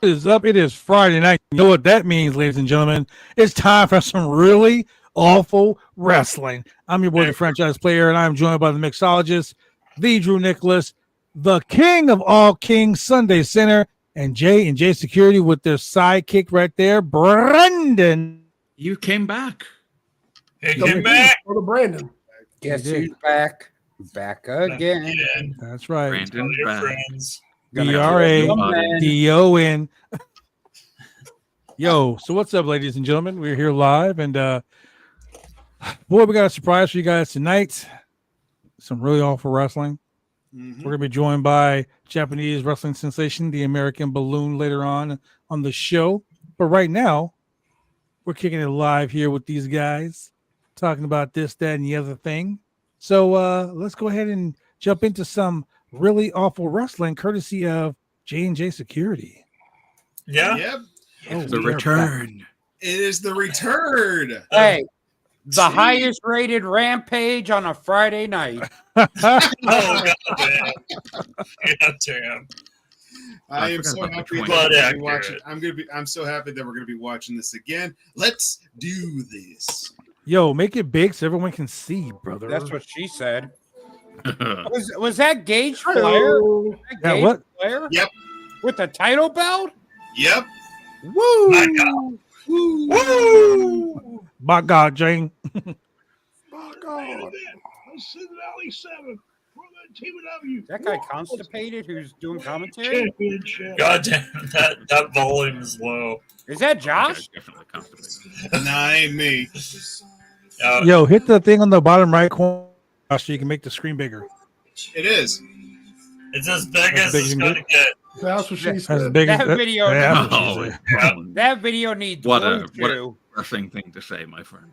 is up? It is Friday night. You know what that means, ladies and gentlemen? It's time for some really awful wrestling. I'm your boy, the franchise player, and I'm joined by the mixologist, the Drew Nicholas, the king of all kings, Sunday Center, and J Security with their sidekick right there, Brendan. You came back. Hey, came back. For the Brandon. Guess who's back? Back again. That's right. Brandon's back. Friends. BRADON. Yo, so what's up, ladies and gentlemen? We're here live, and boy, we got a surprise for you guys tonight. Some really awful wrestling. We're gonna be joined by Japanese wrestling sensation, the American Balloon, later on the show. But right now, we're kicking it live here with these guys, talking about this, that, and the other thing. So let's go ahead and jump into some really awful wrestling, courtesy of J&J Security. Yeah. Yep. Oh, The return. It is the return. Hey, the highest rated Rampage on a Friday night. Oh, goddamn. Goddamn. I am so happy that But we're gonna be accurate. watching. I'm so happy that we're gonna be watching this again. Let's do this. Yo, make it big so everyone can see, brother. That's what she said. Was that Gage Flair? Was that Yeah, Gage what? Flair? Yep. With the title belt? Yep. Woo! My God. Woo! By God, Jane. Oh, God. Is that guy constipated who's doing commentary? Goddamn, that volume is low. Is that Josh? Definitely constipated. Nah, ain't me. Yo, hit the thing on the bottom right corner so you can make the screen bigger. It is. It's as big As as big it's as going to get. That's what she As said. big That as video- Yeah, that's what she Oh, said. That video needs what blue a too. wrestling thing to say, my friend.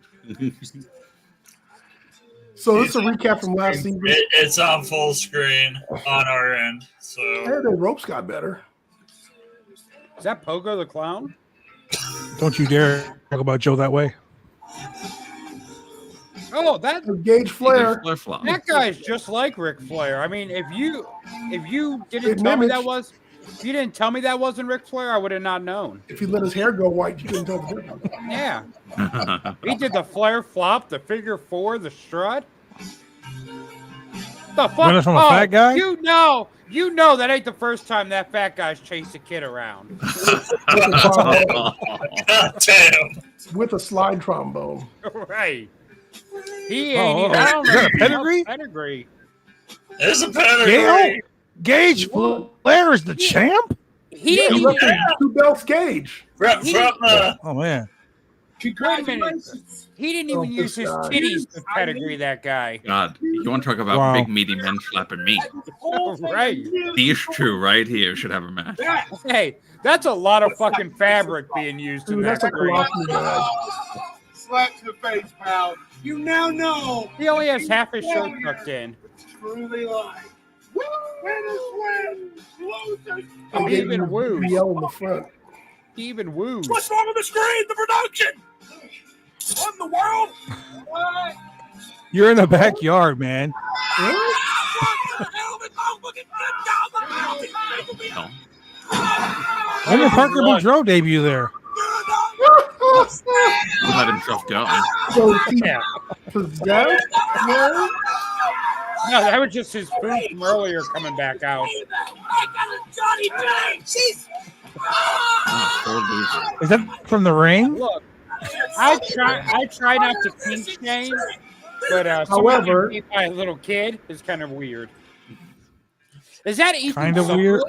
So this is a recap from last season. It's on full screen on our end. So And the ropes got better. Is that Pogo the Clown? Don't you dare talk about Joe that way. Oh, that Gage Flair. Flip-flop. that guy's just like Ric Flair. I mean, if you didn't Good tell me image. if you didn't tell me that wasn't Ric Flair, I would have not known. If he let his hair go white, you couldn't tell the difference. Yeah, he did the Flair flop, the figure four, the strut. The fuck? Running from a fat guy? You know that ain't the first time that fat guy's chased a kid around. goddamn. With a slide trombone. Right. He ain't even. Oh, I don't is that know a pedigree? Pedigree. There's a pedigree. Gage Flair is the champ? He didn't He even. left him 2 belts Gage. From Oh, man. Wait a minute. He didn't even use his titties to pedigree that guy. God, you want to talk about Wow. big meaty men slapping me? Right. These two right here should have a match. Hey, that's a lot of fucking fabric being used in Dude, that that's a ring. colossal bag. Slap to the face, pal. You now know. He only has half his shirt tucked in. Truly lie. Win is win. Oh, he even woos. Yell in the front. He even woos. What's wrong with the screen? The production. What in the world? What? You're in the backyard, man. What the hell? The dog looking down the mountain. No. When did Parker Boudreaux debut there? He let himself go. So he Yeah. possessed? Yeah. No, that was just his food from earlier coming back out. Johnny James. Oh, poor loser. Is that from the ring? Look, I try not to kink shame, but However- being by a little kid is kind of weird. Is that Ethan? Kinda Suplee? weird.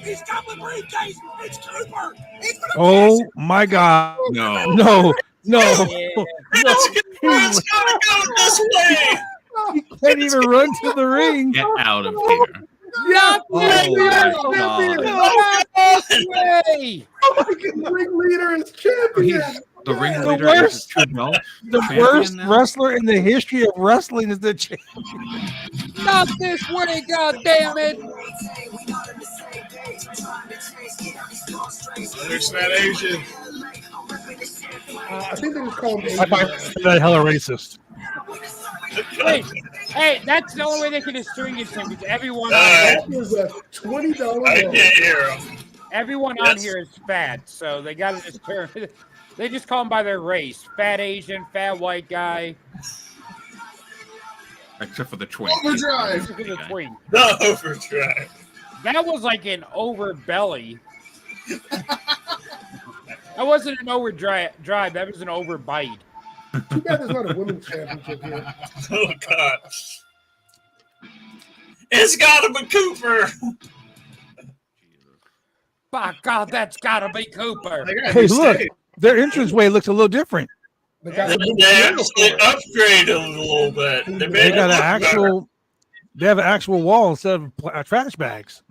He's got the briefcase. It's Cooper. He's gonna Oh, my God. No. No. No. Yeah. It's gonna go this way. He can't even run to the ring. Get out of here. Not Oh, this my way! God. Not this way! The ringleader is champion. The ringleader The is worst- two belts. The Champion worst now? wrestler in the history of wrestling is the champ. Not this way, goddammit! There's that Asian. I think they just called him I Asian. find that hella racist. Wait, Hey, that's the only way they can distinguish him because everyone That is a $20 I roll. can't hear him. on Yes. here is fat, so they got to just turn. They just call them by their race: fat Asian, fat white guy. Except for the twink. Overdrive. This is the twink. The overdrive. That was like an over belly. That wasn't an overdrive. That was an overbite. Too bad there's not a women's championship here. Oh, God. It's gotta be Cooper. By God, that's gotta be Cooper. They gotta Hey, be look, safe. their entranceway looks a little different. They got They actually upgraded a little bit. They They made got it an look actual. They have an actual wall instead of trash bags.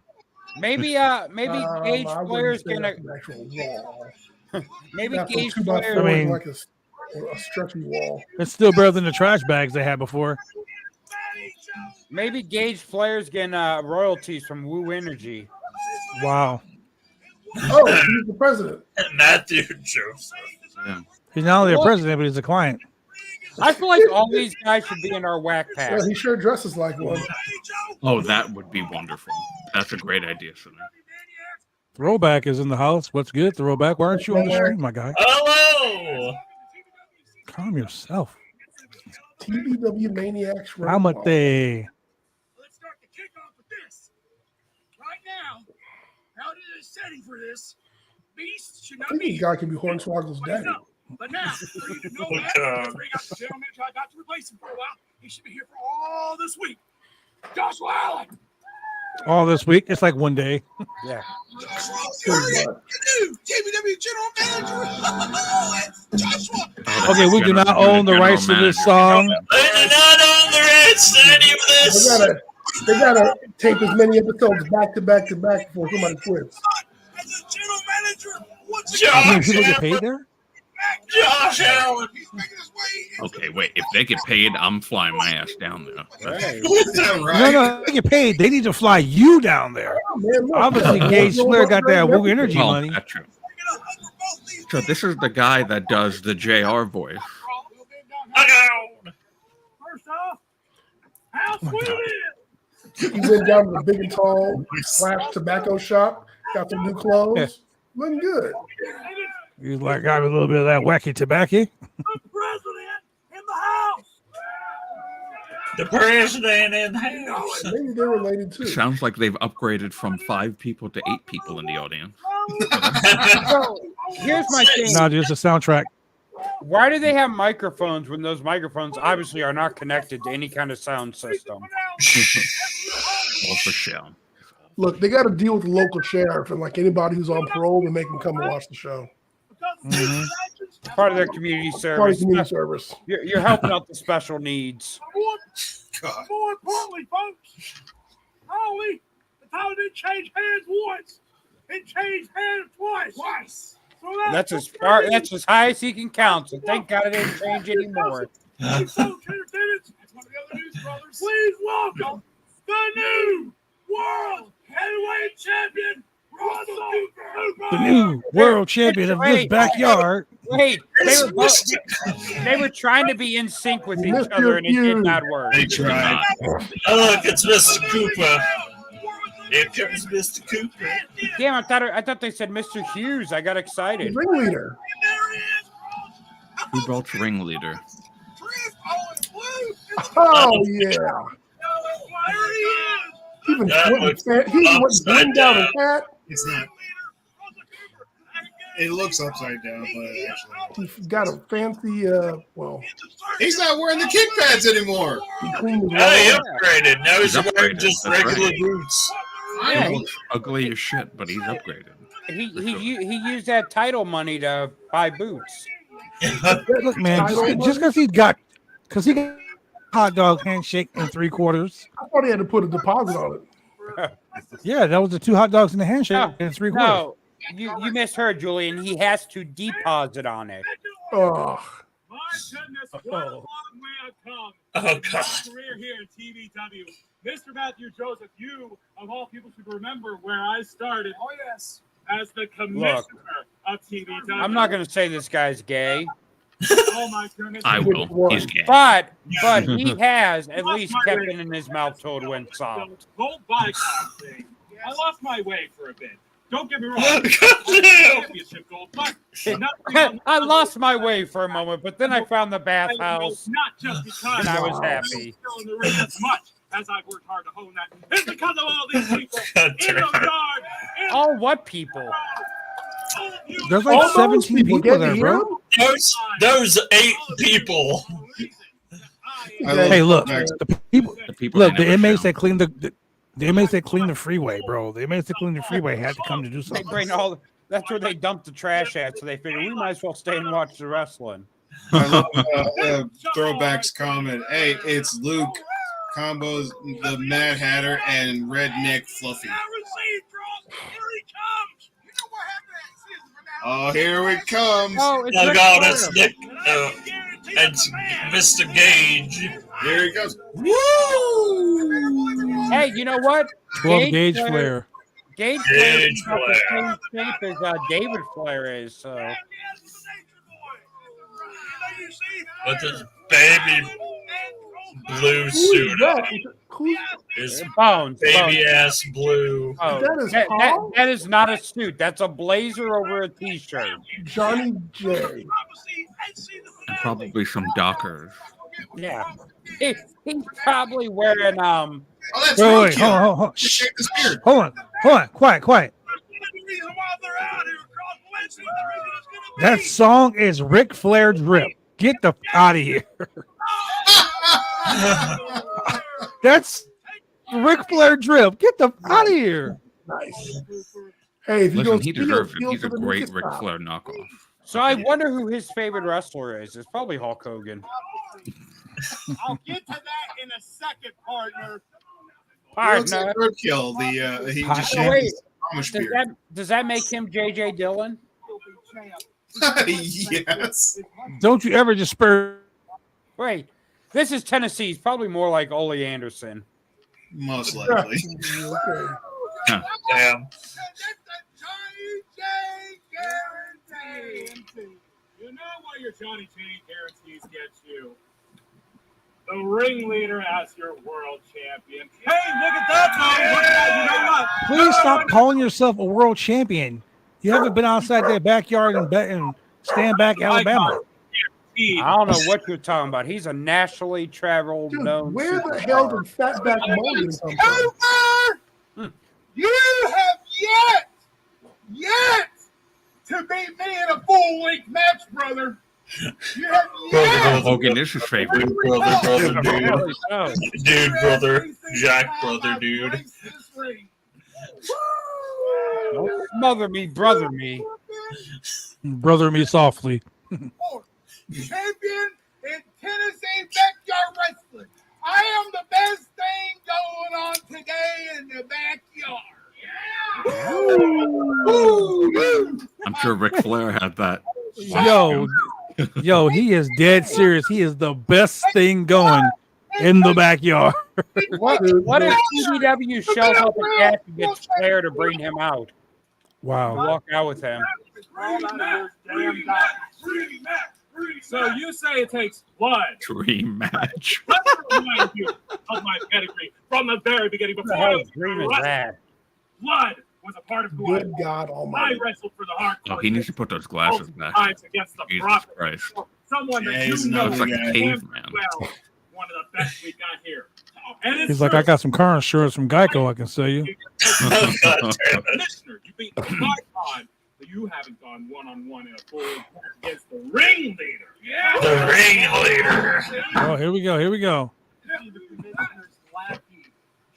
Maybe Gage I Flair's wouldn't say gonna. that's an actual wall. Maybe That's a Gage 2x4 Flair. I mean- like a stretchy wall. It's still better than the trash bags they had before. Maybe Gage Flair's getting royalties from Woo Energy. Wow. Oh, he's the president. better. Matthew Joseph. Yeah. He's not only a president, but he's a client. I feel like all these guys should be in our whack pack. Yeah, he sure dresses like one. Oh, that would be wonderful. That's a great idea, Sonny. Throwback is in the house. What's good, Throwback? Why aren't you on the stream, my guy? Hello. Calm yourself. TBW Maniacs. How much they? Let's start the kickoff with this. Right now, out in the setting for this, Beast should I not think be this guy can be Hornswoggle's But he's daddy. not. But now, for you to know that, that's where you got the general manager. I got to replace him for a while. He should be here for all this week. Joshua Allen. All this week, it's like one day. Yeah. TBW General Manager. Joshua. Okay, we do not own the rights to this song. They do not own the rights to any of this. They gotta tape as many episodes back to back to back before somebody quits. As a general manager, what's I mean, Josh people get Allen. paid there. Josh Allen. He's making his way. Okay, wait. If they get paid, I'm flying my ass down there. Right. Is that No, right? no, they get paid. They need to fly you down there. Oh, man, look. Obviously, Gage Flair got that Woo Energy Well, money. that's true. So this is the guy that does the JR voice. Down. First off, how sweet it is. He went down to the big and tall slash tobacco shop, got some new clothes. Yeah. Looking good. He's like, got a little bit of that wacky tobacco. The president in the house. The president in the house. Maybe they're related too. Sounds like they've upgraded from 5 people to 8 people in the audience. So here's my thing. No, just a soundtrack. Why do they have microphones when those microphones obviously are not connected to any kind of sound system? All for show. Look, they got to deal with the local sheriff and like anybody who's on parole to make them come and watch the show. Mhm. Part of their community Part of service. community service. You're helping out the special needs. God. More importantly, folks, Holly, the title didn't change hands once. It changed hands twice. So That's as far. That's as high as he can count. So thank God it didn't change anymore. That's one of the other news brothers. Please welcome the new world heavyweight champion, Russell Cooper. The new world champion of this backyard. Wait, they were trying to be in sync with each other, and it did not work. They tried. Oh, look, it's Mr. Cooper. Here comes Mr. Cooper. Damn, I thought they said Mr. Hughes. I got excited. Ringleader. Who brought ringleader? Oh yeah. Even That Quentin looks Fan- he went upside bring down down. his hat. It's not. It looks upside down, but actually, He's got a fancy. Well, he's not wearing the kick pads anymore. he cleaned his Oh, he wall. upgraded. Now he's He's wearing upgraded. just That's regular right. boots. Yeah, He looks ugly as shit, but he's upgraded. he used that title money to buy boots. Look, man, just because he got hot dog handshake in 3/4. I thought he had to put a deposit on it. Yeah, that was the 2 hot dogs in the handshake No, in 3/4. No, you misheard, Julian. He has to deposit on it. Oh, My goodness, what a long way I've come. Oh, God. Career here at TVW. Mr. Matthew Joseph, you, of all people, should remember where I started. Oh, yes. As the commissioner of TVW. I'm not going to say this guy's gay. Oh my goodness. I will. He's gay. But he has at least kept it in his mouth till it went soft. Gold bicon thing. I lost my way for a bit. Don't get me wrong. Goddamn. Championship gold, but I lost my way for a moment, but then I found the bathhouse, not just because and I was I'm happy. still in the ring as much as I've worked hard to hone that. It's because of all these people God in the damn. yard. Oh, what people? There's like All those 17 people get there, to bro. hear him? Those 8 people. I love Hey, look, Max. the people. The people Look, they the never inmates show. that clean the inmates that clean the freeway, bro. The inmates that clean the freeway had to come to do They something. bring all. That's where they dump the trash at, so they figure we might as well stay and watch the wrestling. I love Throwback's comment. Hey, it's Luke, combos the Mad Hatter, and Redneck Fluffy. Oh, here it comes. Oh, it's Oh Ric god, Flair. that's Nick. It's Mr. Gage. Here he comes. Hey, you know what? 12 gauge flare. Gage Flair Gage is about the Flair. same shape as David Flair is. So With his baby blue suit on. His Bones. baby ass blue. Oh, That is that, Paul? that is not a suit. That's a blazer over a t-shirt. Johnny J. And probably some Dockers. Yeah, he's probably wearing Oh, that's Wait, roadkill. hold on. Just shave his beard. Hold on. Quiet. That song is Ric Flair Drip. Get the out of here. That's Ric Flair Drip. Get the out of here. Nice. Hey, if you Listen, don't he steal, deserves it. steal He's a to the great biggest Ric stop. Flair knockoff. So I wonder who his favorite wrestler is. It's probably Hulk Hogan. I'll get to that in a second, partner. All Looks right, like no, roadkill. He just Oh, shaved wait. his Amish does beard. that make him JJ Dillon? Yes. Don't you ever just spur. Wait, this is Tennessee. It's probably more like Ole Anderson. Most likely. Okay. Damn. You know what your Johnny Chain guarantees get you? The ringleader as your world champion. Hey, look at that, though. Look at that. You know what? Please stop calling yourself a world champion. You haven't been outside their backyard and stand back, Alabama. I don't know what you're talking about. He's a nationally traveled Dude, known. where the superstar. hell did Fatback Mulligan come from? Over! You have yet to beat me in a full-length match, brother. You have yet. Hogan is his favorite. Brother, dude. Really so. Dude, brother. Jack, brother, dude. Don't smother me, brother me. Brother me softly. Champion in Tennessee backyard wrestling. I am the best thing going on today in the backyard. I'm sure Ric Flair had that. Yo, he is dead serious. He is the best thing going in the backyard. What if CBW shells up a gas and gets Flair to bring him out? Wow. Walk out with him. So you say it takes blood. Dream match. Let me remind you of my pedigree from the very beginning. What the Before I hell was dream is wrestling, that? blood was a part of who I Good was. God I Almighty. wrestled for the hardcore. Oh, he needs to put those glasses back. times against the Jesus Prophet. Christ. Someone Yeah, that he's you know another Looks like guy. a caveman. well. One of the best we got here. And it's He's like, true. I got some car insurance from Geico I can sell you. God damn it. Commissioner, you beat the icon, but you haven't gone one-on-one in a full against the ringleader. Yeah. The ringleader. Oh, here we go. The commissioner's lackey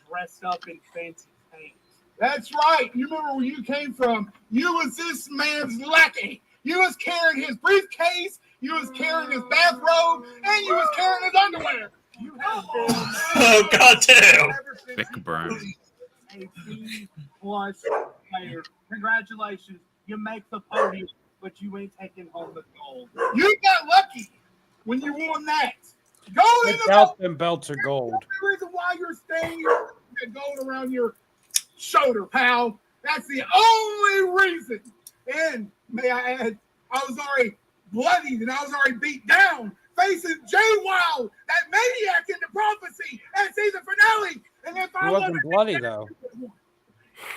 dressed up in fancy paint. That's right. You remember where you came from? You was this man's lackey. You was carrying his briefcase, you was carrying his bathrobe, and you was carrying his underwear. You have been Oh, goddamn. ever since Thick you burn. a B-plus player. Congratulations. You make the podium, but you ain't taking home the gold. You got lucky when you won that. Gold in The the belt and belts are gold. That's the reason why you're staying here. Got gold around your shoulder, pal. That's the only reason. And may I add, I was already bloodied and I was already beat down, facing Jay Wild, that maniac in the prophecy at season finale. And if He wasn't bloody though.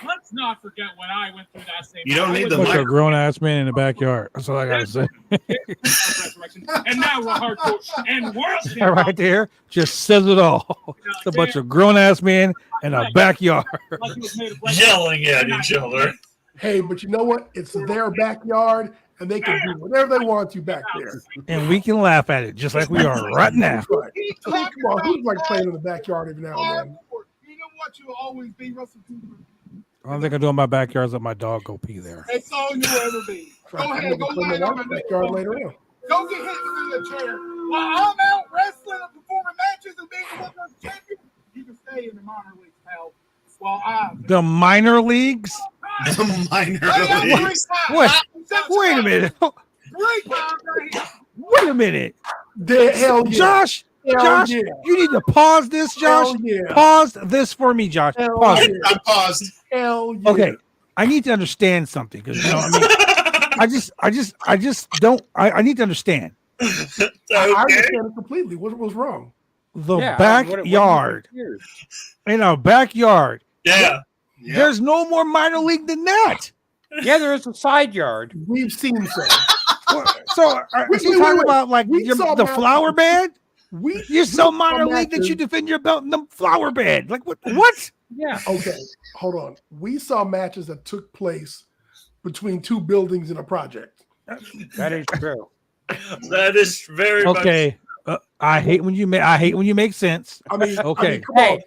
Let's not forget when I went through that same. You don't need the Bunch mic. of grown ass men in the backyard. That's all I gotta say. And now we're hardcore and world. Right there, just says it all. It's a bunch of grown ass men in a backyard. Yelling at each other. Hey, but you know what? It's their backyard, and they can do whatever they want to back there. And we can laugh at it just like we are right now. Right. I mean, come on, who's like playing in the backyard every now and then? You know what? You'll always be Russell Cooper. I don't think I do in my backyard is let my dog go pee there. That's all you'll ever be. Go ahead, go play lay in on the my backyard later on. Go get hit through the chair. While I'm out wrestling and performing matches and being the World Champion, you can stay in the minor leagues, pal. While I'm The minor leagues? The minor leagues. Wait a minute. 3 times right here. Wait a minute. Hell yeah. Josh, Hell Josh, yeah. you need to pause this, Josh. Hell yeah. Pause this for me, Josh. Hell Pause yeah. it. I paused. Hell yeah. Okay. I need to understand something because you know, I mean, I just don't. I need to understand I Okay. understand it completely. What was wrong? the Yeah, backyard. In a backyard, Yeah. Yeah. there's no more minor league than that. Yeah, there is a side yard. We've seen some. So, is he talking about like We saw the that- flower bed? You're so we minor saw league that matches- you defend your belt in the flower bed. Like what? What? Yeah. Okay, hold on. We saw matches that took place between two buildings in a project. That is true. That is very Okay. I hate when you make. I hate when you make sense. I mean, Okay. come on. Hey,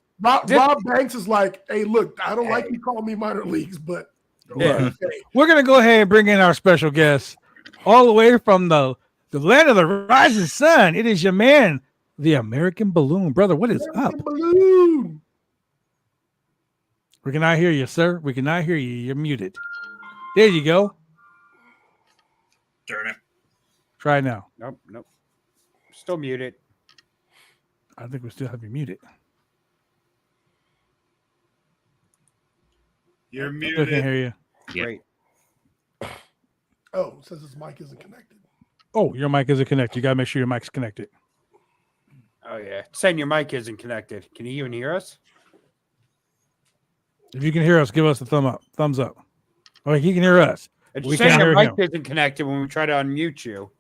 Rob Banks is like, hey, look, I don't like you calling me minor leagues, but Yeah. okay. We're gonna go ahead and bring in our special guest, all the way from the land of the rising sun. It is your man, the American Balloon, brother. What is up? Balloon. We cannot hear you, sir. We cannot hear you. You're muted. There you go. Darn it. Try it now. Nope. Still muted. I think we still have you muted. You're Still muted. can't hear you. Yeah. Great. Oh, it says his mic isn't connected. Oh, your mic isn't connected. You gotta make sure your mic's connected. Oh yeah. Saying your mic isn't connected. Can you even hear us? If you can hear us, give us a thumbs up. Oh, he can hear us. It's We saying can't your hear mic him. isn't connected when we try to unmute you.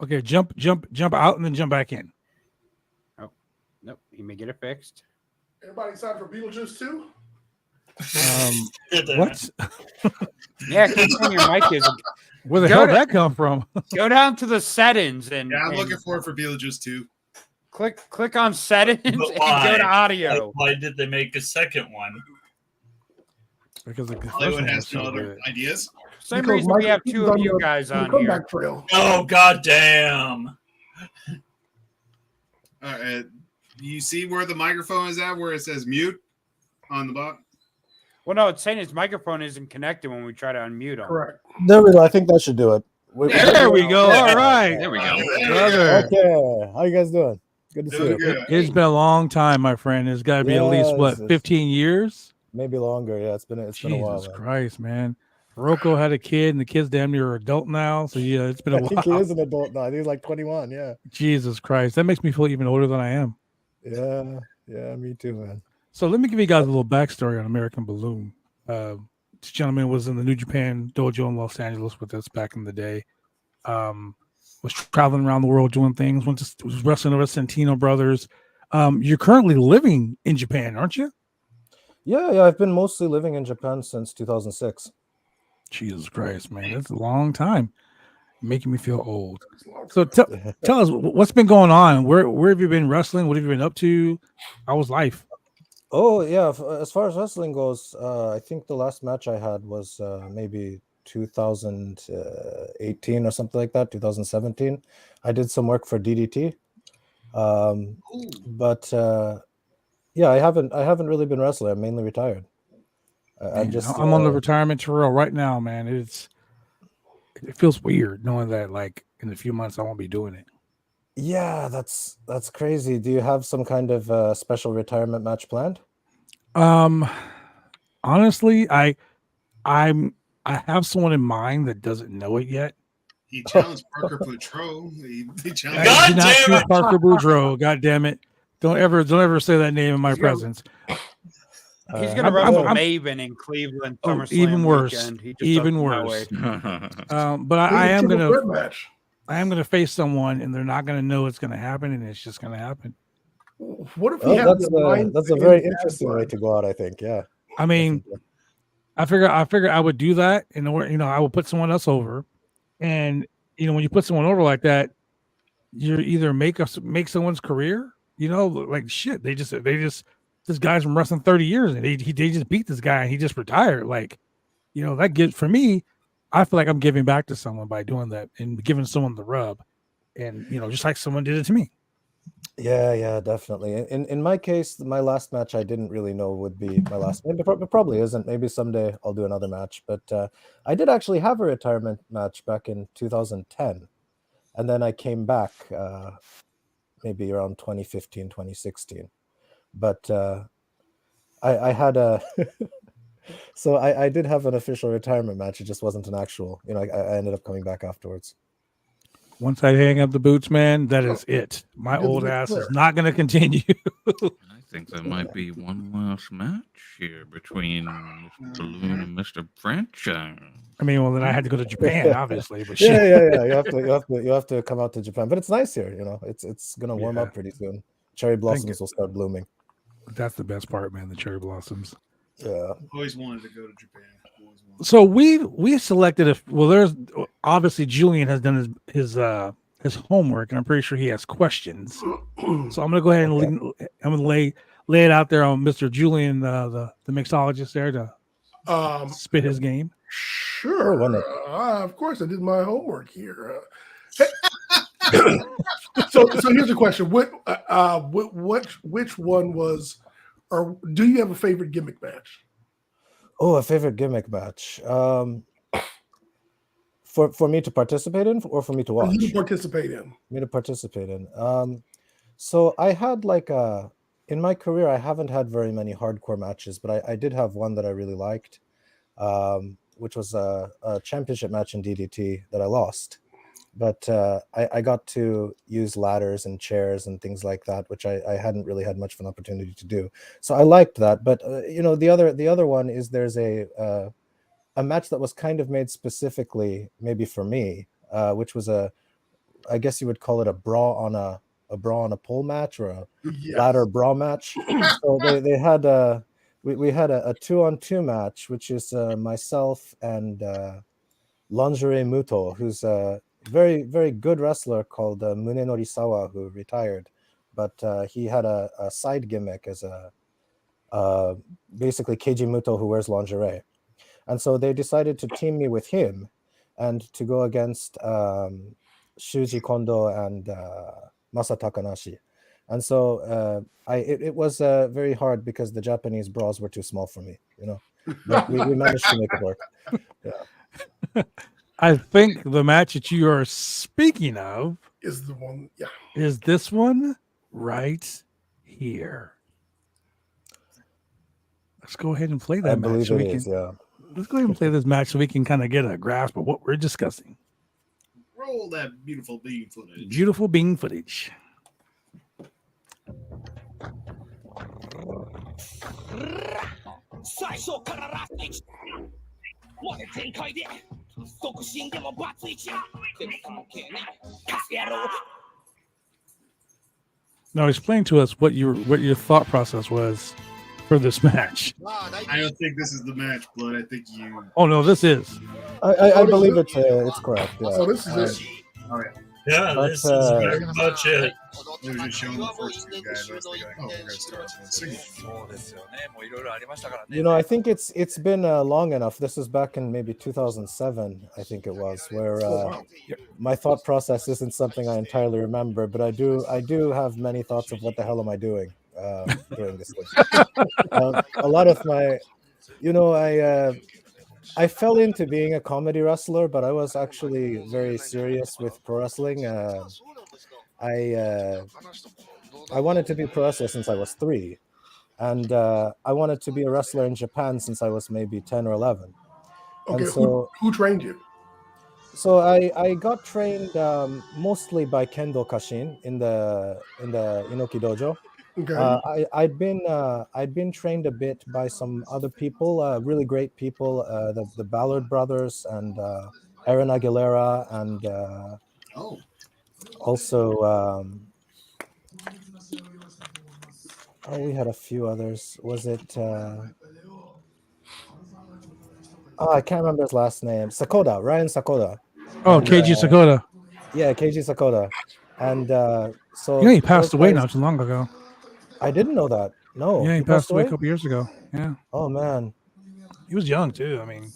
Okay, jump out and then jump back in. Nope. You may get it fixed. Everybody excited for Beetlejuice too? What? Yeah, keep saying your mic isn't. Where the Go hell to- did that come from? Go down to the settings and, Yeah, I'm and looking forward for Beetlejuice too. click on settings and But go why? to audio. Why did they make a second one? Because the first Hollywood one has was so no other good. ideas. Same Because reason we Michael have Keaton's two of on you the- guys the on comeback here. trail. Oh goddamn! You see where the microphone is at, where it says mute on the bottom? Well, no, it's saying his microphone isn't connected when we try to unmute him. Correct. There we go. I think that should do it. There we go. All right. There we go. Brother. Okay. How you guys doing? Good to see Doing you. good. It's been a long time, my friend. It's got to be at least Yes, what, it's- 15 years? Maybe longer. Yeah, it's been a while. Jesus Man. Christ, man. Rocco had a kid, and the kid's damn near adult now. So yeah, it's been a I think he while. is an adult now. I think he's like 21. Yeah. Jesus Christ, that makes me feel even older than I am. Yeah. Yeah. Me too, man. So let me give you guys a little backstory on American Balloon. This gentleman was in the New Japan dojo in Los Angeles with us back in the day. Was traveling around the world doing things. Was wrestling with Santino brothers. You're currently living in Japan, aren't you? Yeah. I've been mostly living in Japan since 2006. Jesus Christ, man, that's a long time. Making me feel old. So tell us what's been going on. Where have you been wrestling? What have you been up to? How was life? Oh yeah. As far as wrestling goes, I think the last match I had was maybe 2018 or something like that. 2017. I did some work for DDT. But yeah, I haven't really been wrestling. I'm mainly retired. Man, I'm on the retirement trail right now, man. It feels weird knowing that like in a few months I won't be doing it. Yeah, that's crazy. Do you have some kind of special retirement match planned? Honestly, I I have someone in mind that doesn't know it yet. He challenged Parker Boudreaux. He challenged. I did not damn choose it! Parker Boudreaux. God damn it! Don't ever say that name in my He's gonna- presence. He's going to I'm- wrestle I'm- Maven in Cleveland. Oh, SummerSlam even worse. weekend. He just Even doesn't know worse. it. But I am Triple gonna threat match. face someone, and they're not gonna know it's gonna happen, and it's just gonna happen. What if he Oh, had that's a very interesting way to go out. I think. Yeah. I mean, I figure I would do that, and I would put someone else over, and when you put someone over like that, you either make someone's career, like shit. They just this guy's been wrestling 30 years, and they just beat this guy, and he just retired. Like, that gives for me. I feel like I'm giving back to someone by doing that and giving someone the rub, and just like someone did it to me. Yeah, definitely. In my case, my last match I didn't really know would be my last. Maybe it probably isn't. Maybe someday I'll do another match. But I did actually have a retirement match back in 2010, and then I came back maybe around 2015, 2016. But I had a so I did have an official retirement match. It just wasn't an actual. I ended up coming back afterwards. Once I hang up the boots, man, that is it. My old ass is not going to continue. I think there might be one last match here between Mr. Balloon and Mr. French. I mean, well, then I had to go to Japan, obviously. But yeah. You have to come out to Japan, but it's nice here. It's gonna warm up pretty soon. Cherry blossoms will start blooming. That's the best part, man. The cherry blossoms. Yeah. Always wanted to go to Japan. So we selected there's obviously Julian has done his homework, and I'm pretty sure he has questions. So I'm gonna go ahead and lay it out there on Mr. Julian, the mixologist there, to spit his game. Sure. Of course, I did my homework here. So here's the question: which one was, or do you have a favorite gimmick match? Oh, a favorite gimmick match. For me to participate in, or for me to watch? You to participate in. Me to participate in. So I had in my career, I haven't had very many hardcore matches, but I did have one that I really liked, which was a championship match in DDT that I lost. But I got to use ladders and chairs and things like that, which I hadn't really had much of an opportunity to do. So I liked that. But the other one is there's a match that was kind of made specifically maybe for me, which was I guess you would call it a bra on a pole match, or a ladder bra match. So they had we had a 2-on-2 match, which is myself and Lingerie Muto, who's very, very good wrestler called Munenori Sawa, who retired, but he had a side gimmick as basically Keiji Muto who wears lingerie. And so they decided to team me with him and to go against Shuji Kondo and Masa Takanashi. And so it was very hard because the Japanese bras were too small for me, but we managed to make it work. Yeah. I think the match that you are speaking of is the one. Yeah, is this one right here. Let's go ahead and play that I match. believe So it is, yeah. Let's go ahead and play this match so we can kind of get a grasp of what we're discussing. Roll that beautiful bean footage. Beautiful bean footage. 最初からラスト1もう全開で独身でもバツイチだでも関係ないカス野郎 Now explain to us what your thought process was for this match. I don't think this is the match, Blood. I think you. Oh no, this is. I believe it's correct. Yeah. Oh, this is it. All right. Yeah, But, this is very much it. They were just showing the first two guys. I was thinking, oh, we're gonna start with a single. I think it's been long enough. This is back in maybe 2007, I think it was, where my thought process isn't something I entirely remember, but I do have many thoughts of what the hell am I doing during this thing. A lot of my, I fell into being a comedy wrestler, but I was actually very serious with pro wrestling. I wanted to be a pro wrestler since I was 3. And I wanted to be a wrestler in Japan since I was maybe 10 or 11. Okay, And so who trained you? so I got trained mostly by Kendo Kashin in the Inoki dojo. Okay. I'd been trained a bit by some other people, really great people, the Ballard brothers and Aaron Aguilera, and also we had a few others. Was it? I can't remember his last name. Ryan Sakoda. Oh, And, KG Sakota. Yeah, KG Sakoda. And so Yeah, he passed those away guys, not too long ago. I didn't know that. No, Yeah, he he passed passed away a away. couple years ago. Yeah, Oh man. he was young too. I mean,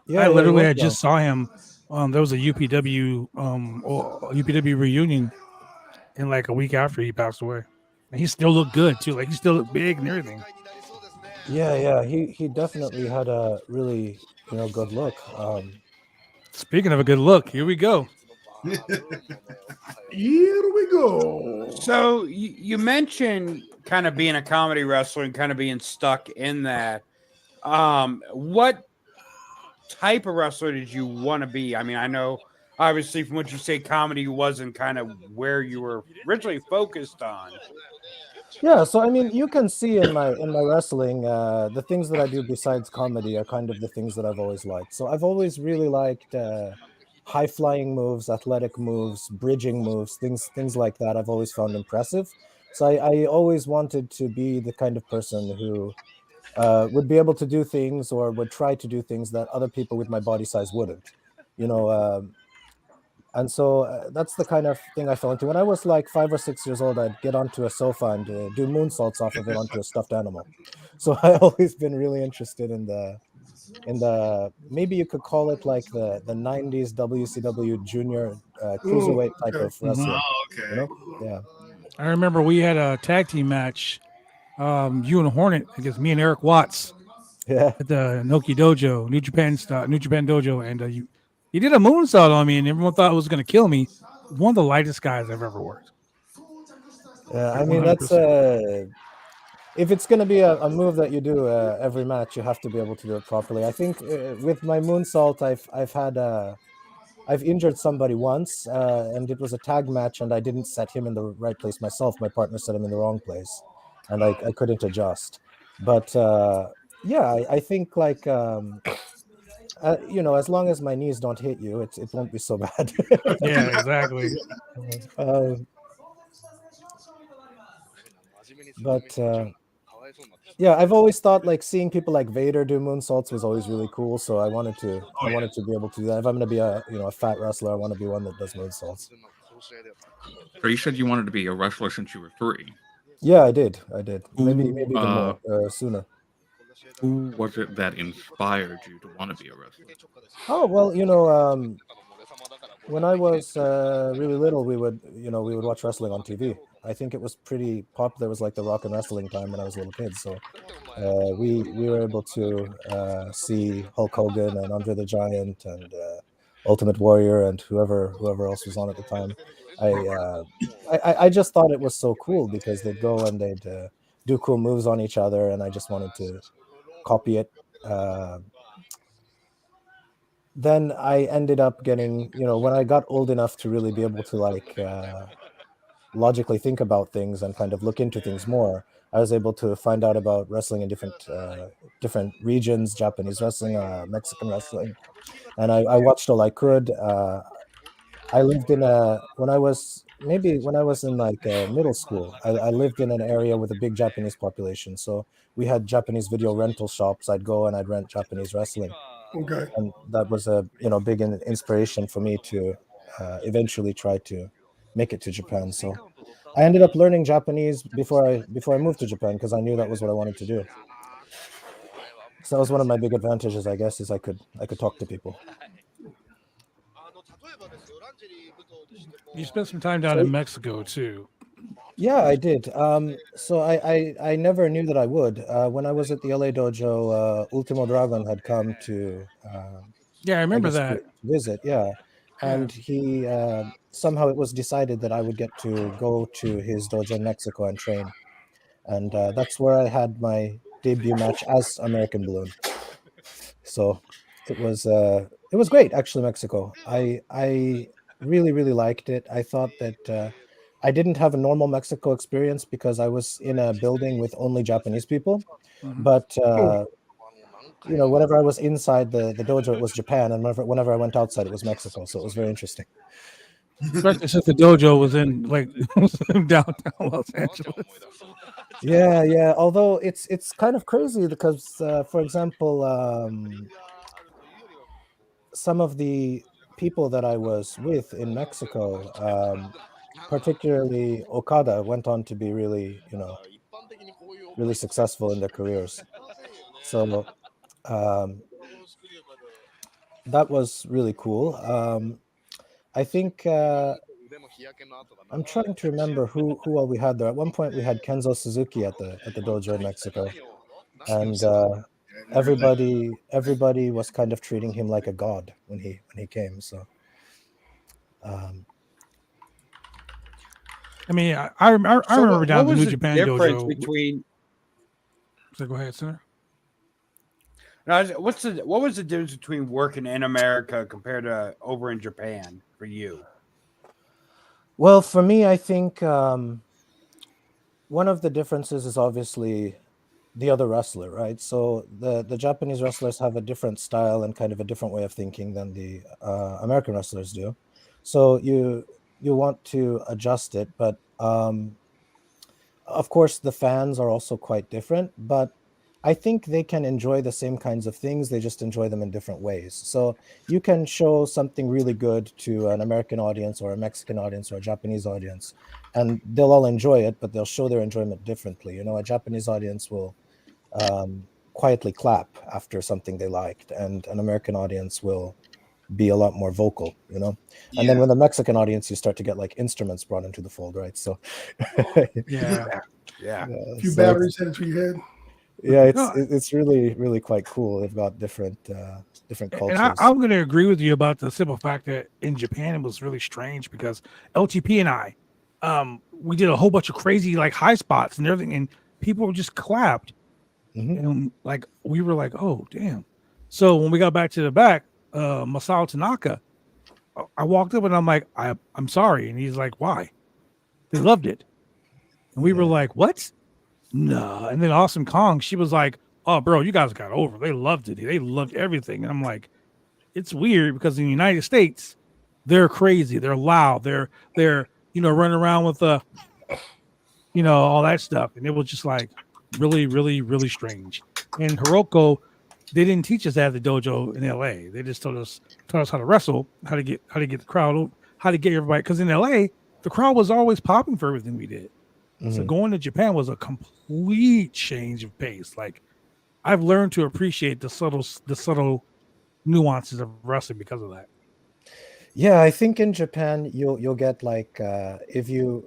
Yeah, I he literally was had young. just saw him. There was a UPW UPW reunion, in like a week after he passed away, and he still looked good too. Like he still looked big and everything. Yeah, he definitely had a really good look. Speaking of a good look, here we go. Here we go. So you mentioned kind of being a comedy wrestler and kind of being stuck in that. What type of wrestler did you want to be? I mean, I know obviously from what you say, comedy wasn't kind of where you were originally focused on. Yeah, so I mean, you can see in my wrestling, the things that I do besides comedy are kind of the things that I've always liked. So I've always really liked high flying moves, athletic moves, bridging moves, things like that. I've always found impressive. So I always wanted to be the kind of person who would be able to do things or would try to do things that other people with my body size wouldn't. You know, and so that's the kind of thing I fell into. When I was like 5 or 6 years old, I'd get onto a sofa and do moonsaults off of it onto a stuffed animal. So I always been really interested in the maybe you could call it like the 90s WCW junior cruiserweight type of wrestling. You know? Yeah. I remember we had a tag team match, you and Hornet against me and Eric Watts. Yeah. At the Noki Dojo, New Japan Dojo, and you did a moonsault on me, and everyone thought it was going to kill me. One of the lightest guys I've ever worked. Yeah, Like I mean 100%. that's if it's going to be a move that you do every match, you have to be able to do it properly. I think with my moonsault, I've injured somebody once, and it was a tag match, and I didn't set him in the right place myself. My partner set him in the wrong place, and I couldn't adjust. But yeah, I think like as long as my knees don't hit you, it won't be so bad. Yeah, exactly. But yeah, I've always thought like seeing people like Vader do moonsaults was always really cool. So I wanted to be able to do that. If I'm going to be a fat wrestler, I want to be one that does moonsaults. So you said you wanted to be a wrestler since you were 3. Yeah, I did. Maybe even more sooner. Who was it that inspired you to want to be a wrestler? Oh well, when I was really little, we would watch wrestling on TV. I think it was pretty popular. It was like the rock and wrestling time when I was a little kid. So we were able to see Hulk Hogan and Andre the Giant and Ultimate Warrior and whoever else was on at the time. I just thought it was so cool because they'd go and they'd do cool moves on each other, and I just wanted to copy it. Then I ended up getting, when I got old enough to really be able to like logically think about things and kind of look into things more, I was able to find out about wrestling in different regions, Japanese wrestling, Mexican wrestling, and I watched all I could. I lived when I was in like middle school, I lived in an area with a big Japanese population. So we had Japanese video rental shops. I'd go and I'd rent Japanese wrestling. Okay. And that was a big inspiration for me to eventually try to make it to Japan. So I ended up learning Japanese before I moved to Japan because I knew that was what I wanted to do. So that was one of my big advantages, I guess, is I could talk to people. You spent some time down in Mexico too. Yeah, I did. So I never knew that I would. When I was at the LA dojo, Ultimo Dragon had come to yeah, I remember that to visit. Yeah, and he somehow it was decided that I would get to go to his dojo in Mexico and train, and that's where I had my debut match as American Balloon. So it was great actually. Mexico. I really liked it. I thought that I didn't have a normal Mexico experience because I was in a building with only Japanese people. Mhm. But whenever I was inside the dojo, it was Japan, and whenever I went outside, it was Mexico. So it was very interesting. Especially since the dojo was in like downtown Los Angeles. Yeah. Although it's kind of crazy because, for example, some of the people that I was with in Mexico, particularly Okada, went on to be really, really successful in their careers. So that was really cool. I think I'm trying to remember who all we had there. At one point, we had Kenzo Suzuki at the dojo in Mexico, and everybody was kind of treating him like a god when he came. So. I mean, I remember down the New Japan difference dojo. between? So go ahead, sir. No, what was the difference between working in America compared to over in Japan for you? Well, for me, I think one of the differences is obviously the other wrestler, right? So the Japanese wrestlers have a different style and kind of a different way of thinking than the American wrestlers do. So you want to adjust it, but of course the fans are also quite different. But I think they can enjoy the same kinds of things. They just enjoy them in different ways. So you can show something really good to an American audience or a Mexican audience or a Japanese audience, and they'll all enjoy it, but they'll show their enjoyment differently. A Japanese audience will quietly clap after something they liked, and an American audience will be a lot more vocal, and then with the Mexican audience, you start to get like instruments brought into the fold, right? So Yeah. A few batteries headed to your head. Yeah, it's really quite cool. They've got different cultures. And I'm going to agree with you about the simple fact that in Japan it was really strange because LTP and I, we did a whole bunch of crazy like high spots and everything, and people just clapped, and like we were like, oh damn. So when we got back to the back, Masao Tanaka, I walked up and I'm like, I'm sorry, and he's like, why? They loved it, and we were like, what? No. And then Awesome Kong, she was like, oh, bro, you guys got over. They loved it. They loved everything. And I'm like, it's weird because in the United States, they're crazy. They're loud. They're running around with all that stuff. And it was just like really, really, really strange. And Hiroko, they didn't teach us that at the dojo in LA. They just taught us how to wrestle, how to get the crowd, how to get everybody. Because in LA, the crowd was always popping for everything we did. So going to Japan was a complete change of pace. Like I've learned to appreciate the subtle nuances of wrestling because of that. Yeah, I think in Japan you'll get like the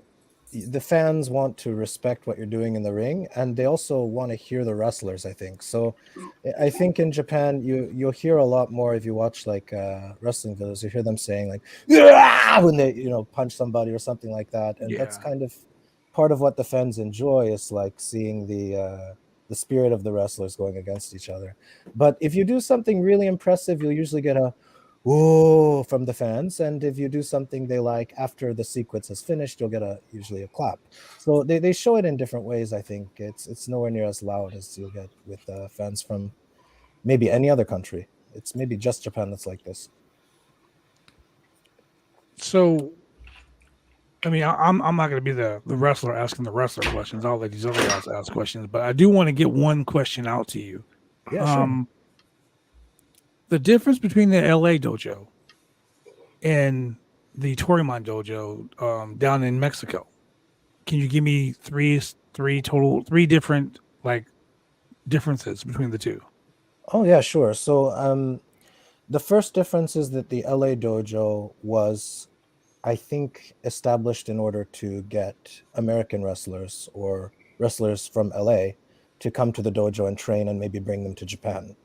fans want to respect what you're doing in the ring, and they also want to hear the wrestlers, I think. So I think in Japan you'll hear a lot more if you watch like wrestling videos. You hear them saying like when they punch somebody or something like that, and that's kind of part of what the fans enjoy, is like seeing the spirit of the wrestlers going against each other. But if you do something really impressive, you'll usually get a whoa from the fans, and if you do something they like after the sequence has finished, you'll get usually a clap. So they show it in different ways. I think it's nowhere near as loud as you'll get with fans from maybe any other country. It's maybe just Japan that's like this. So I mean, I'm not going to be the wrestler asking the wrestler questions. I'll let these other guys ask questions, but I do want to get one question out to you. Yeah, sure. The difference between the LA dojo and the Torimon dojo down in Mexico. Can you give me three different like differences between the two? Oh yeah, sure. So the first difference is that the LA dojo was, I think, established in order to get American wrestlers or wrestlers from LA to come to the dojo and train and maybe bring them to Japan.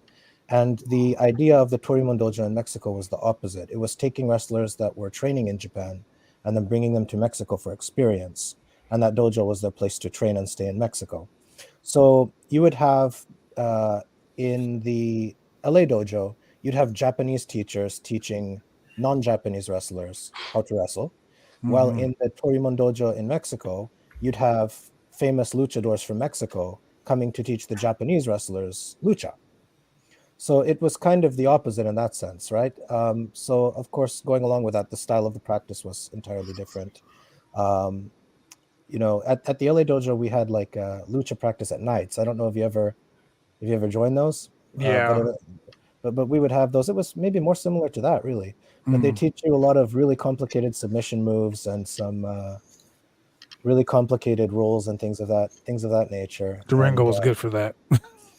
And the idea of the Torimon dojo in Mexico was the opposite. It was taking wrestlers that were training in Japan and then bringing them to Mexico for experience. And that dojo was their place to train and stay in Mexico. So you would have in the LA dojo, you'd have Japanese teachers teaching non-Japanese wrestlers how to wrestle, while in the Torimon dojo in Mexico, you'd have famous luchadors from Mexico coming to teach the Japanese wrestlers lucha. So it was kind of the opposite in that sense, right? So of course, going along with that, the style of the practice was entirely different. You know, at the LA dojo, we had like lucha practice at nights. I don't know if you ever joined those. Yeah. But we would have those. It was maybe more similar to that, really. But they teach you a lot of really complicated submission moves and some really complicated rolls and things of that nature. Durango And, was good for that.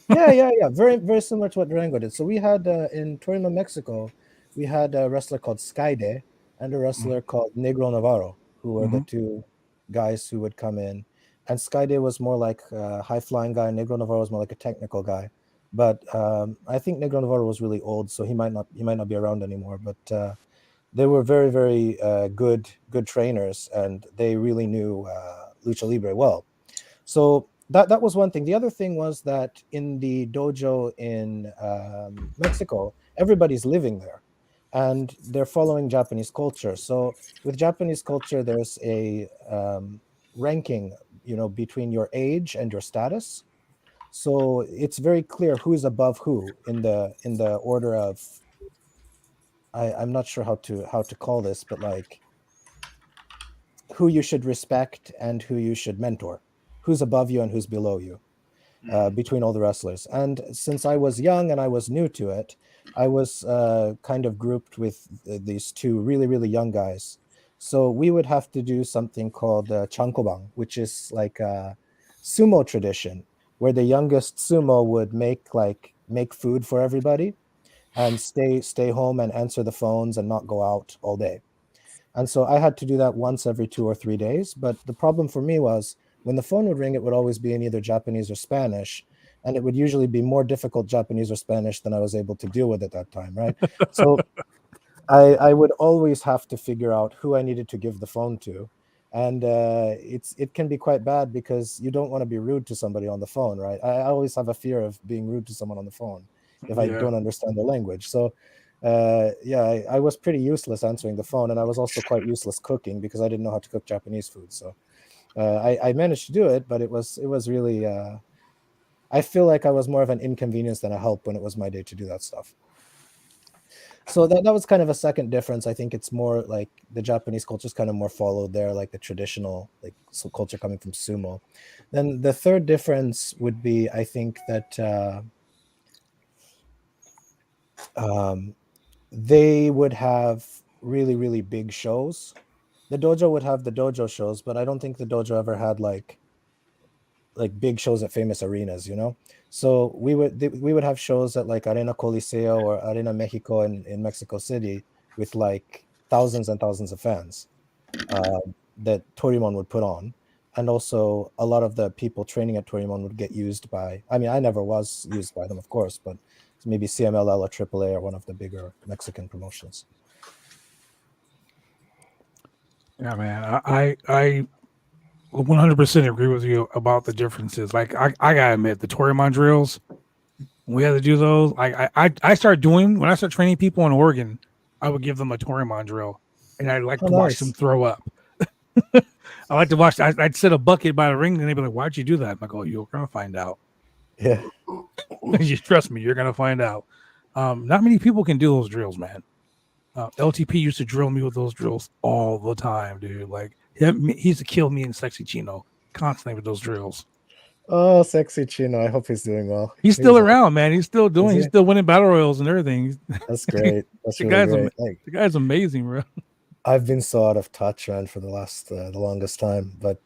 yeah. Very, very similar to what Durango did. So we had in Torino, Mexico, we had a wrestler called Skyde and a wrestler called Negro Navarro, who were the two guys who would come in. And Skyde was more like a high-flying guy. Negro Navarro was more like a technical guy. But I think Negro Navarro was really old, so he might not be around anymore. But they were very, very good trainers, and they really knew lucha libre well. So that was one thing. The other thing was that in the dojo in Mexico, everybody's living there, and they're following Japanese culture. So with Japanese culture, there's a ranking, you know, between your age and your status. So it's very clear who's above who in the order of, I'm not sure how to call this, but like who you should respect and who you should mentor, who's above you and who's below you, between all the wrestlers. And since I was young and I was new to it, I was kind of grouped with these two really, really young guys. So we would have to do something called chankobang, which is like a sumo tradition, where the youngest sumo would make food for everybody and stay home and answer the phones and not go out all day. And so I had to do that once every 2 or 3 days. But the problem for me was when the phone would ring, it would always be in either Japanese or Spanish. And it would usually be more difficult Japanese or Spanish than I was able to deal with at that time, right? So I would always have to figure out who I needed to give the phone to. And it can be quite bad because you don't want to be rude to somebody on the phone, right? I always have a fear of being rude to someone on the phone if I don't understand their language. So I was pretty useless answering the phone, and I was also quite useless cooking because I didn't know how to cook Japanese food. So I managed to do it, but it was really I feel like I was more of an inconvenience than a help when it was my day to do that stuff. So that was kind of a second difference. I think it's more like the Japanese culture is kind of more followed there, like the traditional culture coming from sumo. Then the third difference would be, I think that they would have really, really big shows. The dojo would have the dojo shows, but I don't think the dojo ever had like big shows at famous arenas, you know? So we would have shows at like Arena Coliseo or Arena Mexico in Mexico City with like thousands and thousands of fans that Torimon would put on. And also a lot of the people training at Torimon would get used by, I mean, I never was used by them, of course, but maybe CMLL or AAA or one of the bigger Mexican promotions. Yeah, man, I 100% agree with you about the differences. Like I gotta admit, the Torimon drills, we had to do those. I started doing when I started training people in Oregon, I would give them a Torimon drill, and I like to watch them throw up. I like to watch. I'd set a bucket by the ring, and they'd be like, "Why'd you do that?" I'm like, "Oh, you're gonna find out." Yeah, you trust me, you're gonna find out. Not many people can do those drills, man. LTP used to drill me with those drills all the time, dude. Like he used to kill me and Sexy Chino constantly with those drills. Oh, Sexy Chino! I hope he's doing well. He's still around, man. He's still doing. He's still winning battle royals and everything. That's great. That's really great. The guy's amazing, bro. I've been so out of touch, man, for the longest time. But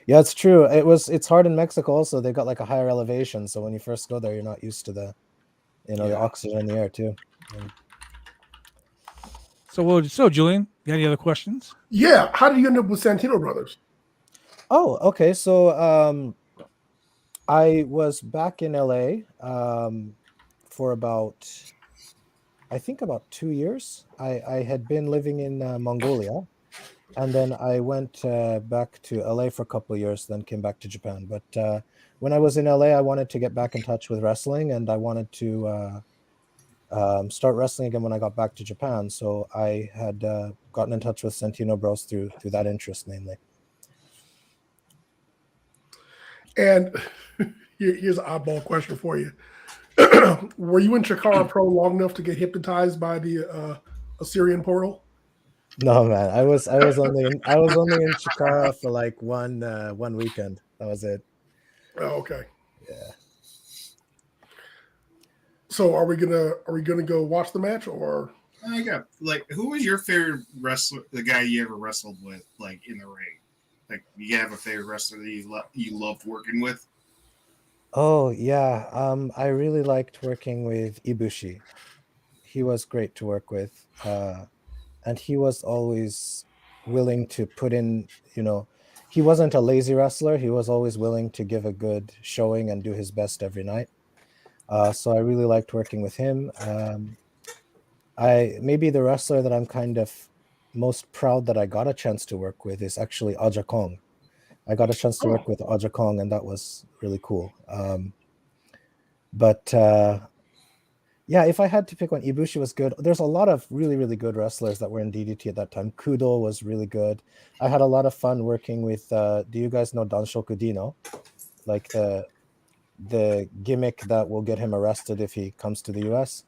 yeah, it's true. It's hard in Mexico. Also, they've got like a higher elevation, so when you first go there, you're not used to the oxygen in the air too. Yeah. So Julian, you got any other questions? Yeah. How did you end up with Santino Brothers? Oh, okay. So I was back in LA for about 2 years. I had been living in Mongolia, and then I went back to LA for a couple of years, then came back to Japan. But when I was in LA, I wanted to get back in touch with wrestling, and I wanted to start wrestling again when I got back to Japan. So I had gotten in touch with Santino Bros through that interest mainly. And here's an oddball question for you. Were you in Chikara Pro long enough to get hypnotized by the Assyrian portal? No, man, I was only in Chikara for like one weekend. That was it. Oh, okay. Yeah. So are we gonna go watch the match, or I got like, who was your favorite wrestler? The guy you ever wrestled with, like in the ring? Like, you have a favorite wrestler that you loved working with? Oh yeah, I really liked working with Ibushi. He was great to work with, and he was always willing to put in. He wasn't a lazy wrestler. He was always willing to give a good showing and do his best every night. So I really liked working with him. Maybe the wrestler that I'm kind of most proud that I got a chance to work with is actually Aja Kong. I got a chance to work with Aja Kong, and that was really cool. But yeah, if I had to pick one, Ibushi was good. There's a lot of really, really good wrestlers that were in DDT at that time. Kudo was really good. I had a lot of fun working with, do you guys know Danshoku Dino? Like the gimmick that will get him arrested if he comes to the US.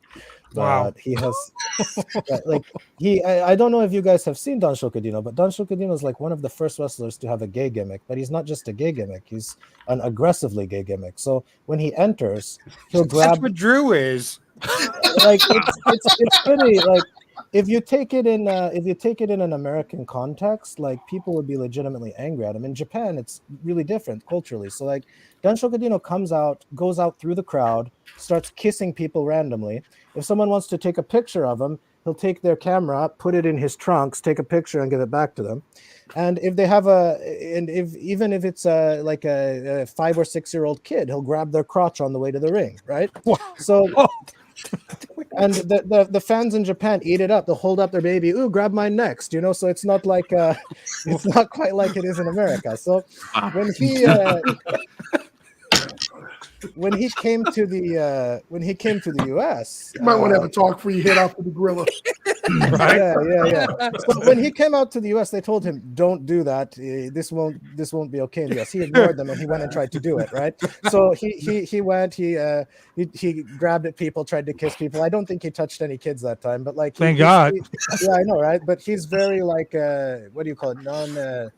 Wow. But he has I don't know if you guys have seen Danshoku Dino, but Danshoku Dino is like one of the first wrestlers to have a gay gimmick, but he's not just a gay gimmick, he's an aggressively gay gimmick. So when he enters, he'll grab. That's what Drew is. Like it's pretty, like, if you take it in an American context, like, people would be legitimately angry at him. In Japan, it's really different culturally. So like, Danshoku Dino goes out through the crowd, starts kissing people randomly. If someone wants to take a picture of him, he'll take their camera, put it in his trunks, take a picture, and give it back to them. And if they have even if it's like a 5 or 6 year old kid, he'll grab their crotch on the way to the ring, right? So. And the fans in Japan eat it up. They'll hold up their baby. Ooh, grab mine next. So it's not like it's not quite like it is in America. So when he came to the US, you might want to have a talk before you head off to the gorilla. Right? Yeah. So when he came out to the US, they told him, "Don't do that. This won't be okay in the US." He ignored them and he went and tried to do it. Right. So he went. He grabbed at people, tried to kiss people. I don't think he touched any kids that time, but like, Thank God. Yeah, I know, right? But he's very like what do you call it?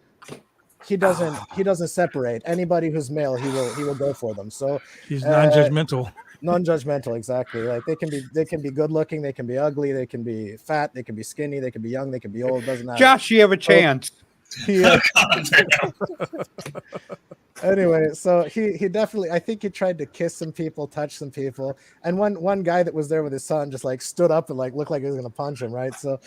He doesn't separate anybody who's male. He will go for them. So He's non-judgmental. Non-judgmental, exactly. Like, they can be good looking, they can be ugly, they can be fat, they can be skinny, they can be young, they can be old. Doesn't matter. Josh, you have a chance. Anyway, so he definitely, I think he tried to kiss some people, touch some people, and one guy that was there with his son just like stood up and like looked like he was gonna punch him, right? So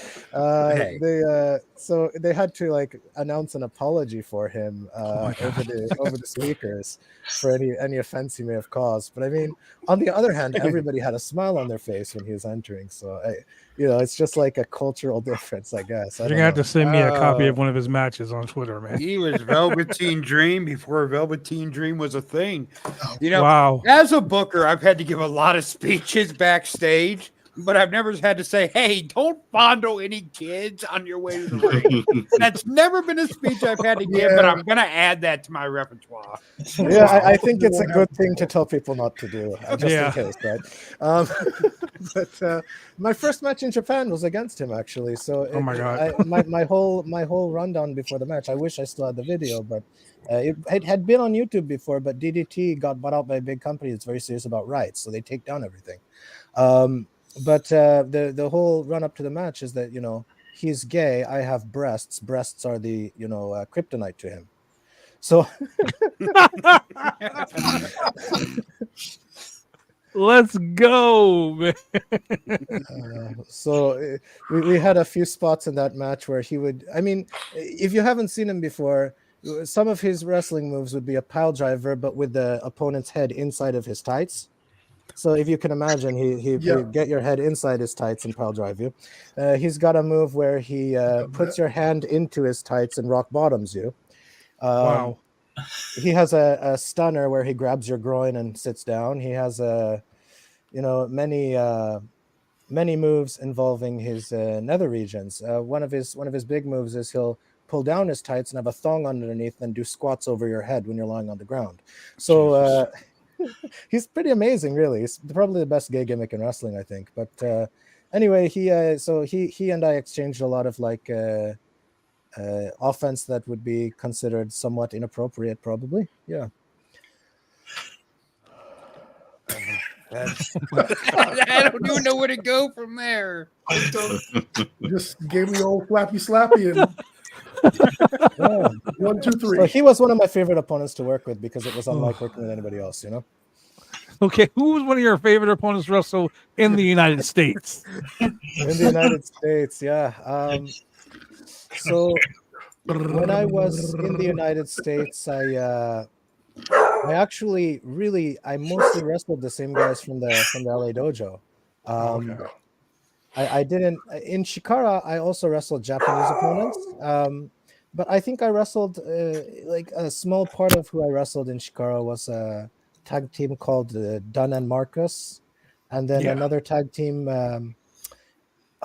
they had to like announce an apology for him over the speakers for any offense he may have caused. But I mean, on the other hand, everybody had a smile on their face when he was entering. So it's just like a cultural difference, I guess. You're gonna have to send me a copy of one of his matches on Twitter, man. He was Velveteen Dream before Velveteen Dream was a thing. Wow. As a booker, I've had to give a lot of speeches backstage, but I've never had to say, "Hey, don't fondle any kids on your way to the ring." That's never been a speech I've had to give, but I'm going to add that to my repertoire. Yeah, I think it's a good thing to tell people not to do, just in case, right? But my first match in Japan was against him, actually. So oh my God. my whole rundown before the match, I wish I still had the video, but it had been on YouTube before, but DDT got bought out by a big company that's very serious about rights, so they take down everything. But the whole run up to the match is that, he's gay. I have breasts. Breasts are the, kryptonite to him. So let's go, man. So we had a few spots in that match where he would, I mean, if you haven't seen him before, some of his wrestling moves would be a pile driver, but with the opponent's head inside of his tights. So if you can imagine, he would get your head inside his tights and pile drive you. He's got a move where he puts your hand into his tights and rock bottoms you. Wow. He has a stunner where he grabs your groin and sits down. He has many many moves involving his nether regions. One of his big moves is he'll pull down his tights and have a thong underneath and do squats over your head when you're lying on the ground. So he's pretty amazing, really. He's probably the best gay gimmick in wrestling, I think. But anyway, he and I exchanged a lot of like offense that would be considered somewhat inappropriate, probably. Yeah. I don't even know where to go from there. Just gave me old flappy slappy and Yeah. 1, 2, 3. So he was one of my favorite opponents to work with because it was unlike working with anybody else, you know? Okay, who was one of your favorite opponents to wrestle in the United States? In the United States, yeah. So when I was in the United States, I actually I mostly wrestled the same guys from the LA dojo. I didn't in Shikara. I also wrestled Japanese opponents, but I think I wrestled like a small part of who I wrestled in Shikara was a tag team called Dunn and Marcus, and then another tag team.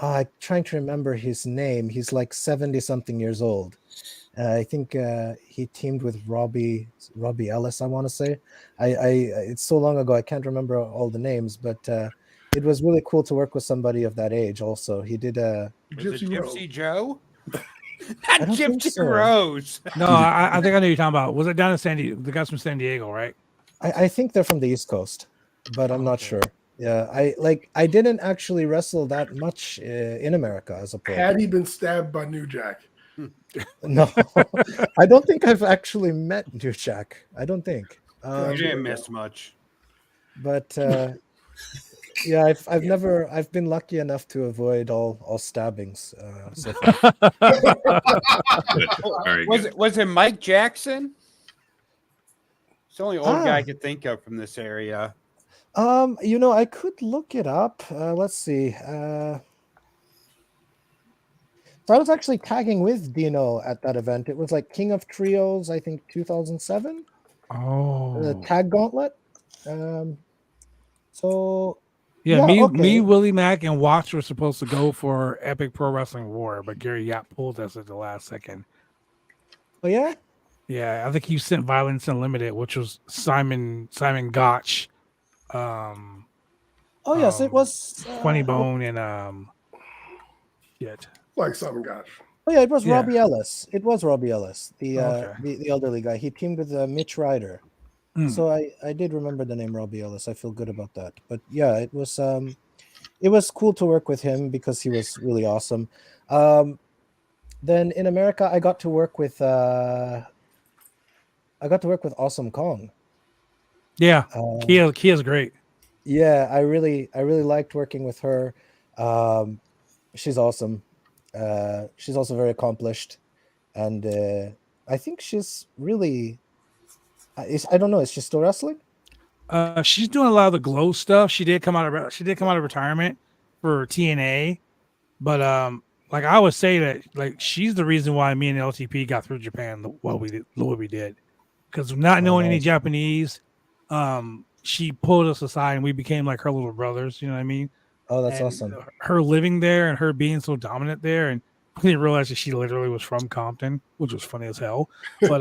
I'm trying to remember his name. He's like 70-something years old. I think he teamed with Robbie Ellis. I want to say. It's so long ago I can't remember all the names, but it was really cool to work with somebody of that age. Also, he did Gypsy Joe. I Not don't think Gypsy so. Rose. No, I think I know who you're talking about. Was it down in San Diego? The guys from San Diego, right? I think they're from the East Coast, but I'm not sure. Yeah, I didn't actually wrestle that much in America as a pro. Had he been stabbed by New Jack? No, I don't think I've actually met New Jack. I don't think. You didn't miss much. But yeah, I've been lucky enough to avoid all stabbings so far. Very Was good. it Mike Jackson? It's the only old guy I Ah. could think of from this area. I could look it up. Let's see. So I was actually tagging with Dino at that event. It was like King of Trios, I think 2007. Oh, The tag gauntlet. So yeah. Me, okay. Willie Mack, and Watts were supposed to go for Epic Pro Wrestling War, but Gary Yap pulled us at the last second. Oh yeah. Yeah, I think he sent Violence Unlimited, which was Simon Gotch, Oh yes, it was Funny Bone, and shit. Like something, gosh. Oh yeah, it was Yeah. Robbie Ellis. It was Robbie Ellis, the Okay. the elderly guy. He teamed with Mitch Ryder. Mm. So I did remember the name Robbie Ellis. I feel good about that. But yeah, it was cool to work with him because he was really awesome. Then in America, I got to work with Awesome Kong. Yeah, Kia's great. Yeah, I really liked working with her. She's awesome. She's also very accomplished, and I think she's really. I don't know. Is she still wrestling? She's doing a lot of the glow stuff. She did come out of retirement for TNA, but like I would say that like she's the reason why me and LTP got through Japan the way we did, because not knowing any nice. Japanese, she pulled us aside and we became like her little brothers. You know what I mean? Oh, that's And awesome. Her living there and her being so dominant there, and I didn't realize that she literally was from Compton, which was funny as hell. But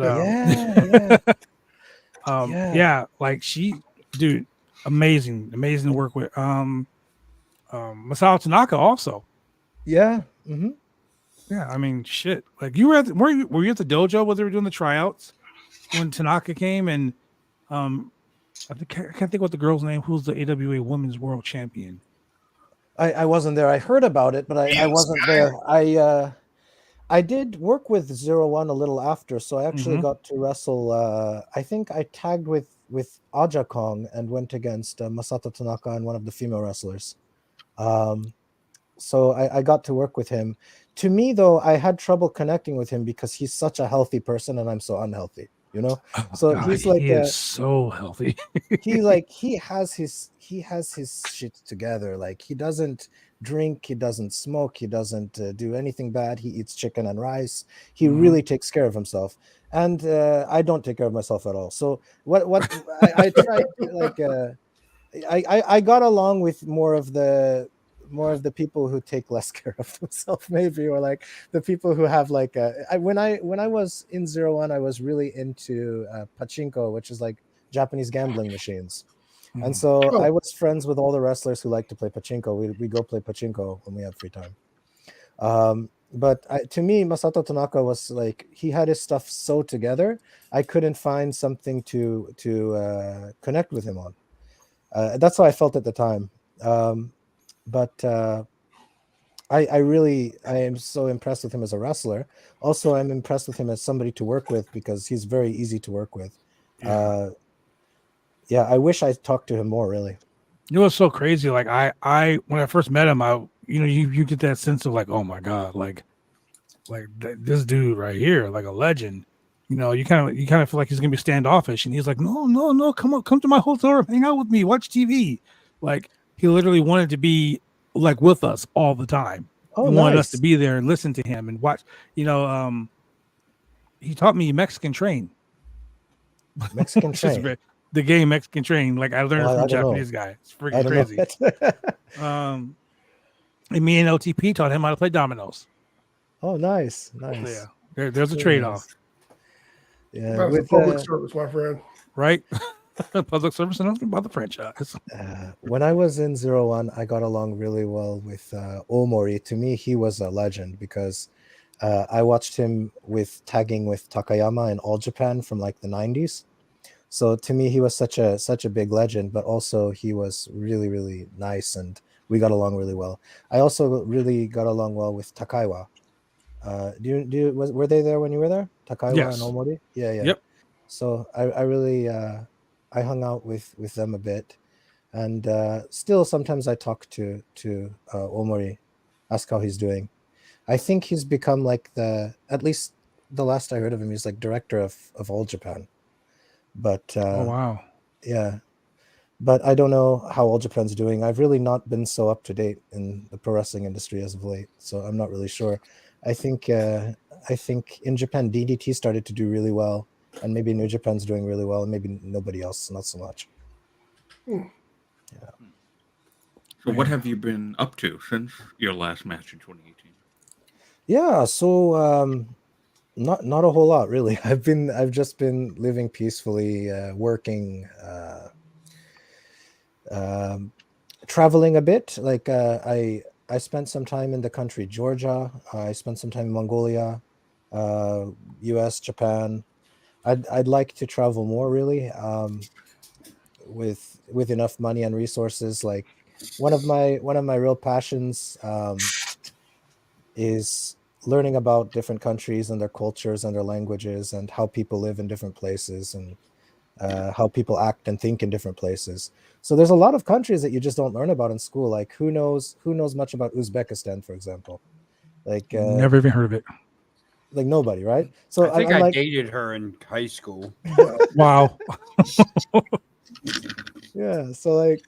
Yeah. yeah, like dude, amazing to work with. Masao Tanaka also. Yeah. Mm-hmm. Yeah, I mean, shit. Like you were were you at the dojo when they were doing the tryouts when Tanaka came, and I can't think what the girl's name. Who's the AWA Women's World Champion? I wasn't there. I heard about it, but I wasn't there. I did work with 01 a little after, so I actually got to wrestle. I think I tagged with Aja Kong and went against Masato Tanaka and one of the female wrestlers. So I got to work with him. To me, though, I had trouble connecting with him because he's such a healthy person and I'm so unhealthy. You know, so God, he's like he is so healthy. he has his shit together. Like he doesn't drink, he doesn't smoke, he doesn't do anything bad. He eats chicken and rice. He really takes care of himself, and I don't take care of myself at all. So what I tried to, like I got along with more of the of the people who take less care of themselves, maybe, or like the people who have like when I was in 01, I was really into pachinko, which is like Japanese gambling machines. And so I was friends with all the wrestlers who like to play pachinko. We go play pachinko when we have free time. But to me, Masato Tanaka was like, he had his stuff so together, I couldn't find something to connect with him on. That's how I felt at the time. But I am so impressed with him as a wrestler. Also, I'm impressed with him as somebody to work with because he's very easy to work with. Yeah, I wish I talked to him more, really. You know what's so crazy? Like I when I first met him, you get that sense of like, oh my God, like this dude right here, like a legend. You know, you kind of feel like he's gonna be standoffish, and he's like, no, come to my hotel room, hang out with me, watch TV. Like he literally wanted to be like with us all the time. Oh, he wanted nice. us to be there and listen to him and watch. You know, he taught me Mexican Train. Mexican Train. The game Mexican Train. Like I learned from a Japanese guy. It's freaking crazy. And me and LTP taught him how to play dominoes. Oh, nice. Yeah, there's a trade-off. Yeah, that's a public service, my friend. Right? Public service announcement about the franchise. When I was in 01, I got along really well with Omori. To me, he was a legend because I watched him tagging with Takayama in All Japan from like the 90s. So to me, he was such a big legend, but also he was really, really nice, and we got along really well. I also really got along well with Takaiwa. Were they there when you were there? Takaiwa Yes. and Omori? Yeah. Yep. So I really I hung out with them a bit, and still sometimes I talk to Omori, ask how he's doing. I think he's become like at least the last I heard of him, he's like director of All Japan. But oh wow, yeah, but I don't know how All Japan's doing. I've really not been so up to date in the pro wrestling industry as of late, so I'm not really sure. I think in Japan DDT started to do really well, and maybe New Japan's doing really well, and maybe nobody else not so much. Yeah. So what have you been up to since your last match in 2018? Yeah, so not a whole lot really. I've just been living peacefully, working, traveling a bit. Like I spent some time in the country Georgia. I spent some time in Mongolia, US, Japan. I'd like to travel more really, with enough money and resources. Like one of my real passions is learning about different countries and their cultures and their languages and how people live in different places and how people act and think in different places. So there's a lot of countries that you just don't learn about in school. Like who knows much about Uzbekistan, for example? Like never even heard of it. Like nobody, right? So I think I'm I like, dated her in high school. Wow. Yeah, so like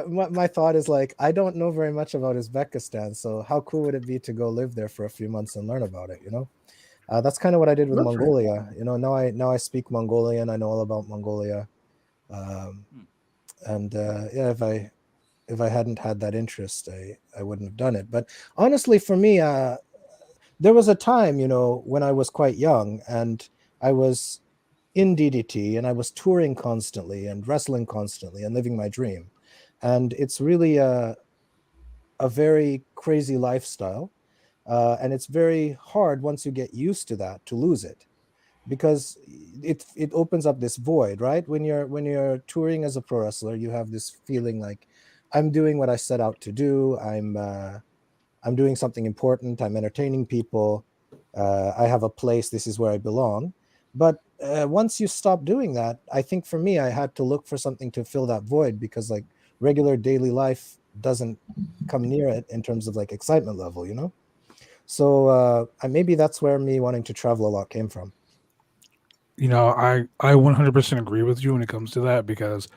my thought is like, I don't know very much about Uzbekistan, so how cool would it be to go live there for a few months and learn about it, you know? That's kind of what I did with Mongolia. You know, now I speak Mongolian. I know all about Mongolia. And yeah, if I hadn't had that interest, I wouldn't have done it. But honestly, for me, there was a time, you know, when I was quite young and I was in DDT and I was touring constantly and wrestling constantly and living my dream. And it's really a very crazy lifestyle. And it's very hard once you get used to that to lose it, because it opens up this void, right? When you're touring as a pro wrestler, you have this feeling like, I'm doing what I set out to do. I'm doing something important. I'm entertaining people. I have a place. This is where I belong. But once you stop doing that, I think for me, I had to look for something to fill that void, because like regular daily life doesn't come near it in terms of like excitement level, you know? So maybe that's where me wanting to travel a lot came from. You know, I 100% agree with you when it comes to that, because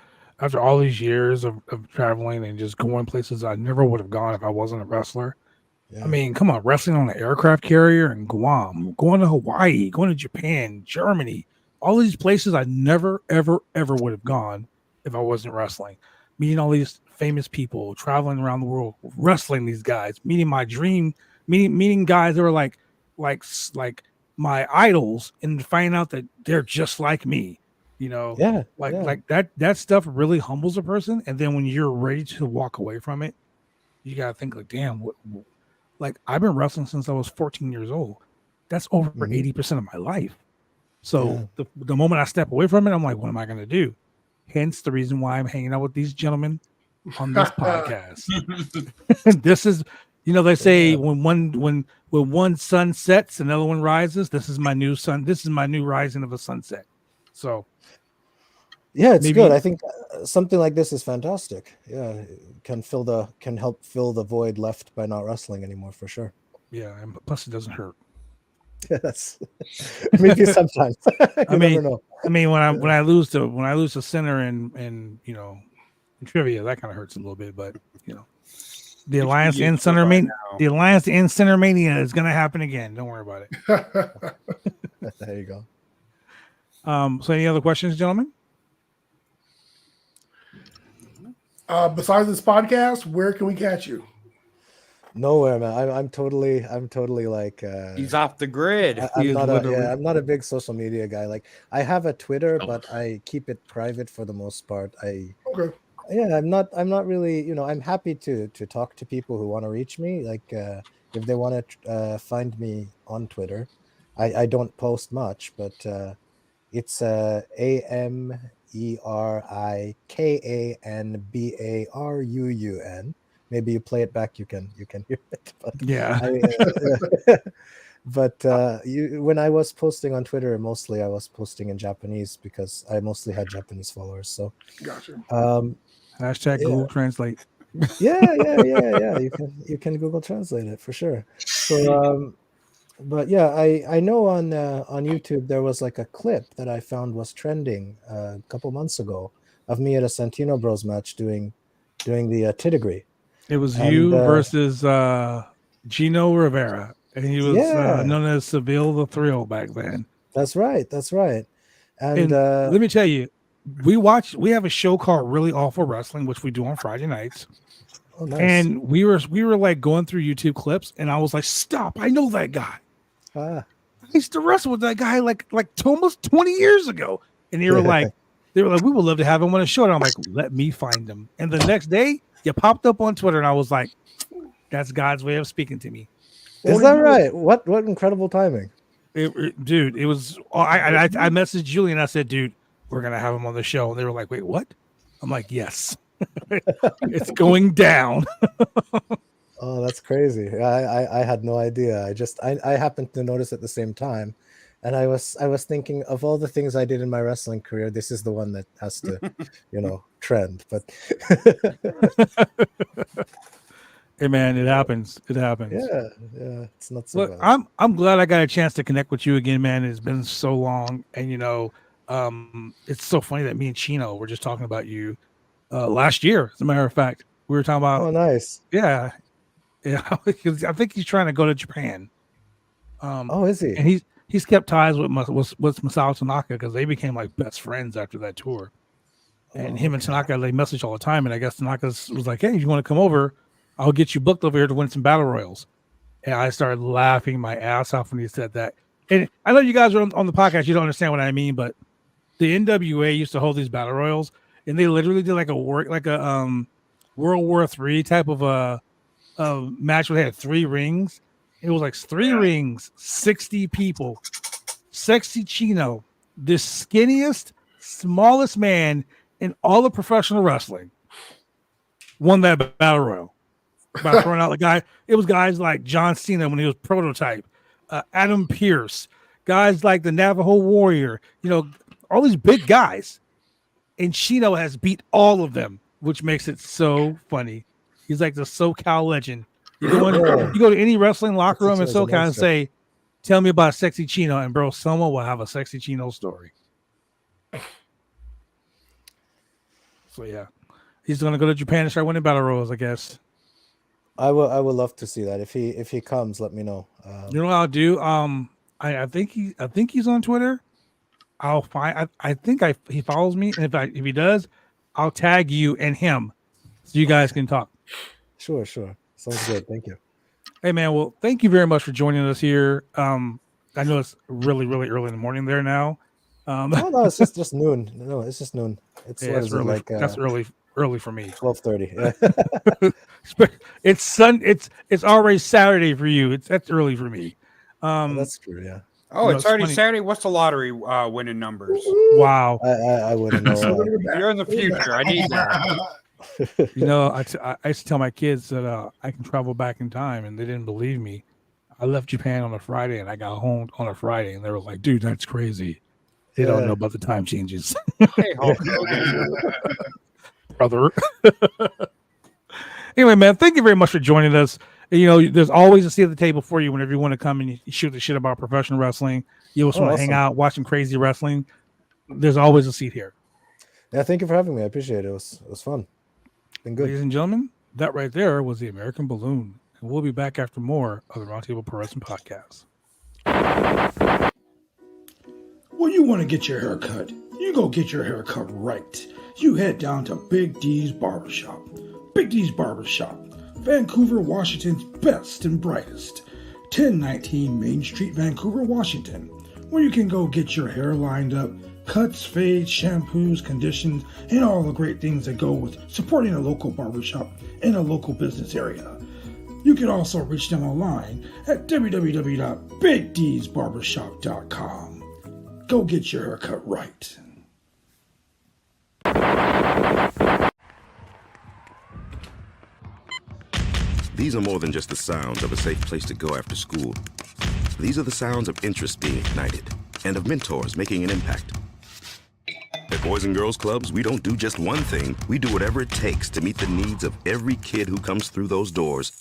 after all these years of traveling and just going places I never would have gone if I wasn't a wrestler. Yeah. I mean, come on, wrestling on an aircraft carrier in Guam, going to Hawaii, going to Japan, Germany, all these places I never, ever, ever would have gone if I wasn't wrestling. Meeting all these famous people, traveling around the world, wrestling these guys, meeting my dream, meeting guys that were like my idols, and finding out that they're just like me. Yeah. Like that stuff really humbles a person. And then when you're ready to walk away from it, you gotta think like, damn, like I've been wrestling since I was 14 years old. That's over 80% of my life. So the moment I step away from it, I'm like, what am I gonna do? Hence the reason why I'm hanging out with these gentlemen on this podcast. This is, they say when one sun sets, another one rises. This is my new sun. This is my new rising of a sunset. So yeah, it's good. I think something like this is fantastic. Yeah, it can help fill the void left by not wrestling anymore, for sure. Yeah, and plus it doesn't hurt. Yeah, that's maybe sometimes. You never know. I mean, when I lose to center and in trivia, that kind of hurts a little bit. But the Alliance and Center Mania is going to happen again. Don't worry about it. There you go. So any other questions, gentlemen? Besides this podcast, where can we catch you? Nowhere, man. I'm totally like he's off the grid. I'm not a big social media guy. Like I have a Twitter, but I keep it private for the most part. I'm not really, I'm happy to talk to people who want to reach me. Like if they want to find me on Twitter, I don't post much, but it's AMERIKANBARUUN. Maybe you play it back, you can hear it. But yeah. When I was posting on Twitter, mostly I was posting in Japanese because I mostly had Japanese followers. So gotcha. Hashtag Google Translate. Yeah. You can Google Translate it for sure. So but yeah, I know on YouTube there was like a clip that I found was trending a couple months ago of me at a Santino Bros match doing the Tidigree. It was you versus Gino Rivera, and he was known as Seville the Thrill back then. That's right. And let me tell you, we have a show called Really Awful Wrestling, which we do on Friday nights. Oh, nice. And we were like going through YouTube clips, and I was like, "Stop! I know that guy. I used to wrestle with that guy like almost 20 years ago." And they were like, "We would love to have him on the show." And I'm like, "Let me find him." And the next day, you popped up on Twitter, and I was like, "That's God's way of speaking to me." Is that right? What incredible timing, dude! It was. I messaged Julian. I said, "Dude, we're gonna have him on the show." And they were like, "Wait, what?" I'm like, "Yes." It's going down. Oh, that's crazy. I had no idea. I happened to notice at the same time, and I was thinking of all the things I did in my wrestling career, this is the one that has to trend. But hey man, it happens. Yeah, it's not so Look, bad. I'm glad I got a chance to connect with you again, man. It's been so long, and it's so funny that me and Chino were just talking about you last year. As a matter of fact, we were talking about. Oh, nice. Yeah. Because I think he's trying to go to Japan. Is he? And he's kept ties with Masao Tanaka because they became like best friends after that tour. And him and Tanaka, they message all the time. And I guess Tanaka was like, "Hey, if you want to come over, I'll get you booked over here to win some battle royals." And I started laughing my ass off when he said that. And I know you guys are on the podcast, you don't understand what I mean, but the NWA used to hold these battle royals, and they literally did like a World War III type of a match where they had 3 rings. It was like 3 rings, 60 people. Sexy Chino, the skinniest, smallest man in all of professional wrestling, won that battle royal by throwing out the guy. It was guys like John Cena when he was Prototype, Adam Pearce, guys like the Navajo Warrior, all these big guys. And Chino has beat all of them, which makes it so funny. He's like the SoCal legend. You go to any wrestling locker room in SoCal and say, "Tell me about Sexy Chino," and bro, someone will have a Sexy Chino story. So yeah, he's gonna go to Japan and start winning battle royals, I guess. I would love to see that. If he comes, let me know. You know what I'll do? I think he's on Twitter. I'll find. I think he follows me, and if he does, I'll tag you and him so you guys can talk. Sure. Sounds good. Thank you. Hey man, well, thank you very much for joining us here. I know it's really, really early in the morning there now. No, it's just noon. No, it's just noon. It's Yeah, what it's is it, early. like That's early for me. 12:30. Yeah. It's already Saturday for you. That's early for me. That's true. Yeah. Oh, it's already funny. Saturday. What's the lottery winning numbers? Wow. I wouldn't know. You're in the future. I need that. I used to tell my kids that I can travel back in time, and they didn't believe me. I left Japan on a Friday, and I got home on a Friday, and they were like, "Dude, that's crazy." They don't know about the time changes, Hey, Hulk Hogan. brother. Anyway, man, thank you very much for joining us. You know, there's always a seat at the table for you whenever you want to come and you shoot the shit about professional wrestling. You just want to hang out, watch some crazy wrestling. There's always a seat here. Yeah, thank you for having me. I appreciate it. It was fun. Been good. Ladies and gentlemen, that right there was the American Balloon. And we'll be back after more of the Roundtable Pro Wrestling Podcast. When you want to get your hair cut, you go get your hair cut right. You head down to Big D's Barbershop. Big D's Barbershop, Vancouver, Washington's best and brightest. 1019 Main Street, Vancouver, Washington, where you can go get your hair lined up, cuts, fades, shampoos, conditions, and all the great things that go with supporting a local barbershop in a local business area. You can also reach them online at www.bigdsbarbershop.com. Go get your haircut right. These are more than just the sounds of a safe place to go after school. These are the sounds of interest being ignited and of mentors making an impact. At Boys and Girls Clubs, we don't do just one thing. We do whatever it takes to meet the needs of every kid who comes through those doors.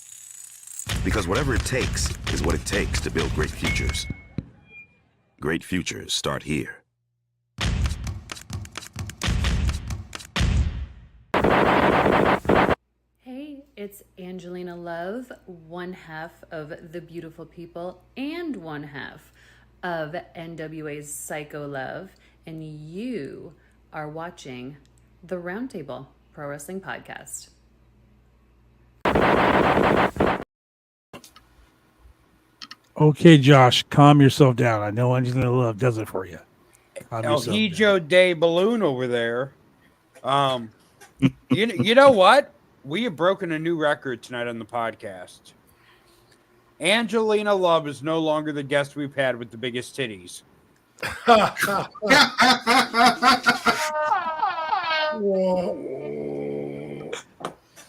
Because whatever it takes is what it takes to build great futures. Great futures start here. Hey, it's Angelina Love, one half of The Beautiful People and one half of NWA's Psycho Love, and you are watching the Roundtable Pro Wrestling Podcast. Okay, Josh, calm yourself down. I know Angelina Love does it for you. Calm El yourself down. Hijo de Balloon over there. You know what? We have broken a new record tonight on the podcast. Angelina Love is no longer the guest we've had with the biggest titties.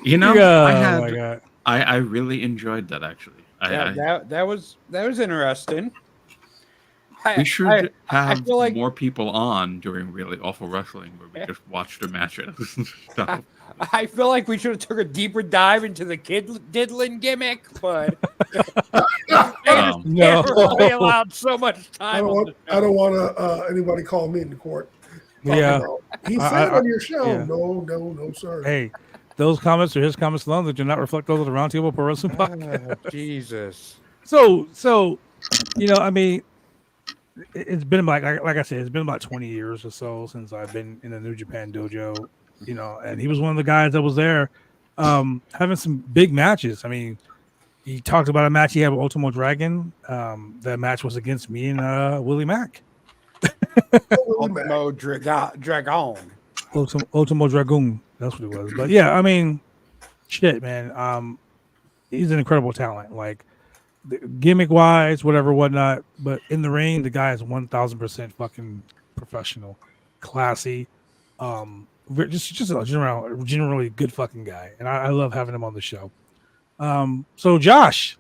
You know, Oh, I really enjoyed that actually. That was interesting. We should have feel like more people on during Really Awful Wrestling where we just watch their matches and stuff. I feel like we should have took a deeper dive into the kid diddling gimmick, but No. really allowed so much I time. don't want anybody call me into court. Yeah. He said on your show, no, sir. Hey, those comments are his comments alone that do not reflect those of the Roundtable Pro Wrestling Podcast. Jesus. So, you know, I mean, it's been like I said, it's been about 20 years or so since I've been in the New Japan dojo, you know, and he was one of the guys that was there having some big matches. I mean, he talked about a match he had with Ultimo Dragon. That match was against me and Willie Mack. Ultimo Dragon. Ultimo Dragoon. That's what it was. But yeah, I mean, shit, man. He's an incredible talent. Like, gimmick wise, whatnot, but in the ring, the guy is 1000% fucking professional, classy, just a generally good fucking guy, and I love having him on the show. So Josh,